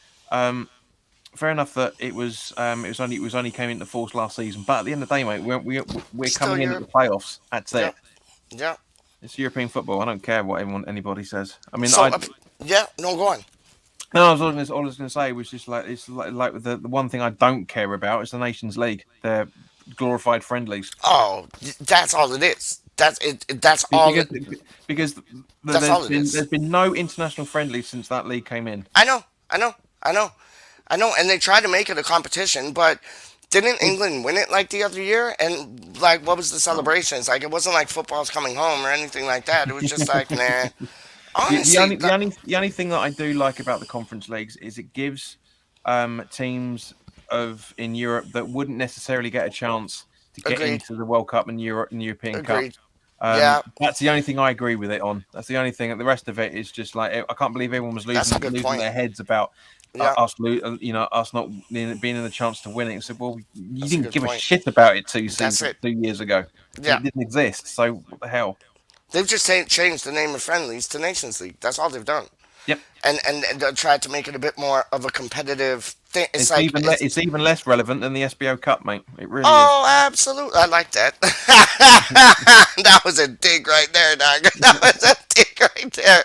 that it was only came into force last season. But at the end of the day, mate, we're Still coming in at Europe. the playoffs. That's Yeah. it. Yeah. It's European football. I don't care what anybody says. I mean, So no, go on. no, all I was going to say was just like the one thing I don't care about is the Nations League. They're glorified friendlies. Oh, that's all it is. That's it. That's all. Because That's all it is. there's been no international friendlies since that league came in. I know. And they tried to make it a competition, but didn't England win it like the other year? And like, what was the celebrations? Like, it wasn't like football's coming home or anything like that. It was just like, nah. Honestly, The only thing that I do like about the conference leagues is it gives teams in Europe that wouldn't necessarily get a chance to get Agreed. into the World Cup and European Agreed. Cup. Yeah. That's the only thing I agree with it on. That's the only thing. The rest of it is just like I can't believe everyone was That's a good losing point. their heads about Yeah. us not being in the chance to win it. So, well, you That's a didn't good give a point. shit about it 2 That's it. years ago. Yeah. It didn't exist. So what the hell? They've just changed the name of friendlies to Nations League. That's all they've done. Yep. And they tried to make it a bit more of a competitive thing. It's even less relevant than the SBO Cup, mate. It really is. Oh, absolutely. I like that. That was a dig right there, dog. That was a dig right there.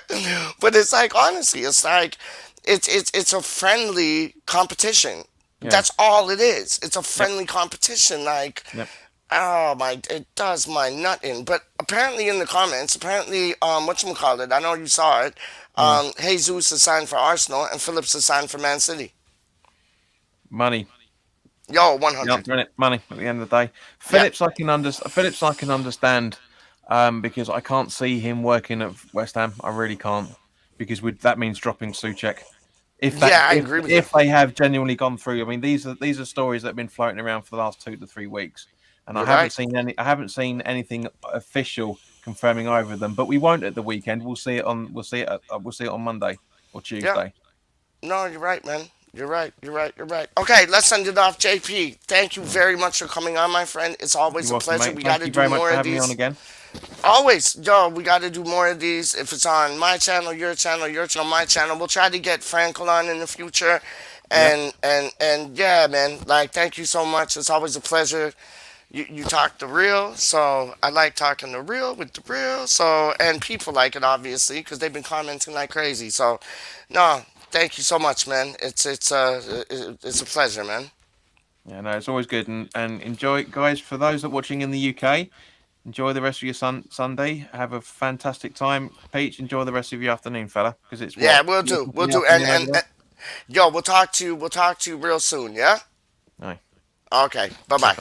But it's like, honestly, it's like, it's a friendly competition. Yeah. That's all it is. It's a friendly competition. Like, Yep. oh my, it does my nut in. But apparently in the comments, whatchamacallit, I know you saw it. Jesus is signed for Arsenal and Phillips is signed for Man City. Money. Yo, 100. Yeah, money at the end of the day. Phillips, I can understand because I can't see him working at West Ham. I really can't because that means dropping Souček. I agree with you. If they have genuinely gone through, I mean, these are stories that have been floating around for the last 2 to 3 weeks, and I haven't seen anything official confirming either of them. But we won't at the weekend. We'll see it on Monday or Tuesday. Yeah. No, you're right, man. You're right. Okay, let's send it off, JP. Thank you very much for coming on, my friend. It's always You're a pleasure. welcome, mate. We got to Thank do you very much more for of having me these. on again. Always, we got to do more of these. If it's on my channel, your channel, my channel, we'll try to get Frankel on in the future. And yeah, man. Like, thank you so much. It's always a pleasure. You talk the real, so I like talking the real with the real. So, and people like it obviously because they've been commenting like crazy. So, no, thank you so much, man. It's a pleasure, man. Yeah, no, it's always good and enjoy, guys. For those that are watching in the UK, enjoy the rest of your Sunday. Have a fantastic time, Peach. Enjoy the rest of your afternoon, fella, because it's we'll do. And we'll talk to you real soon. Yeah. No. Okay. Bye.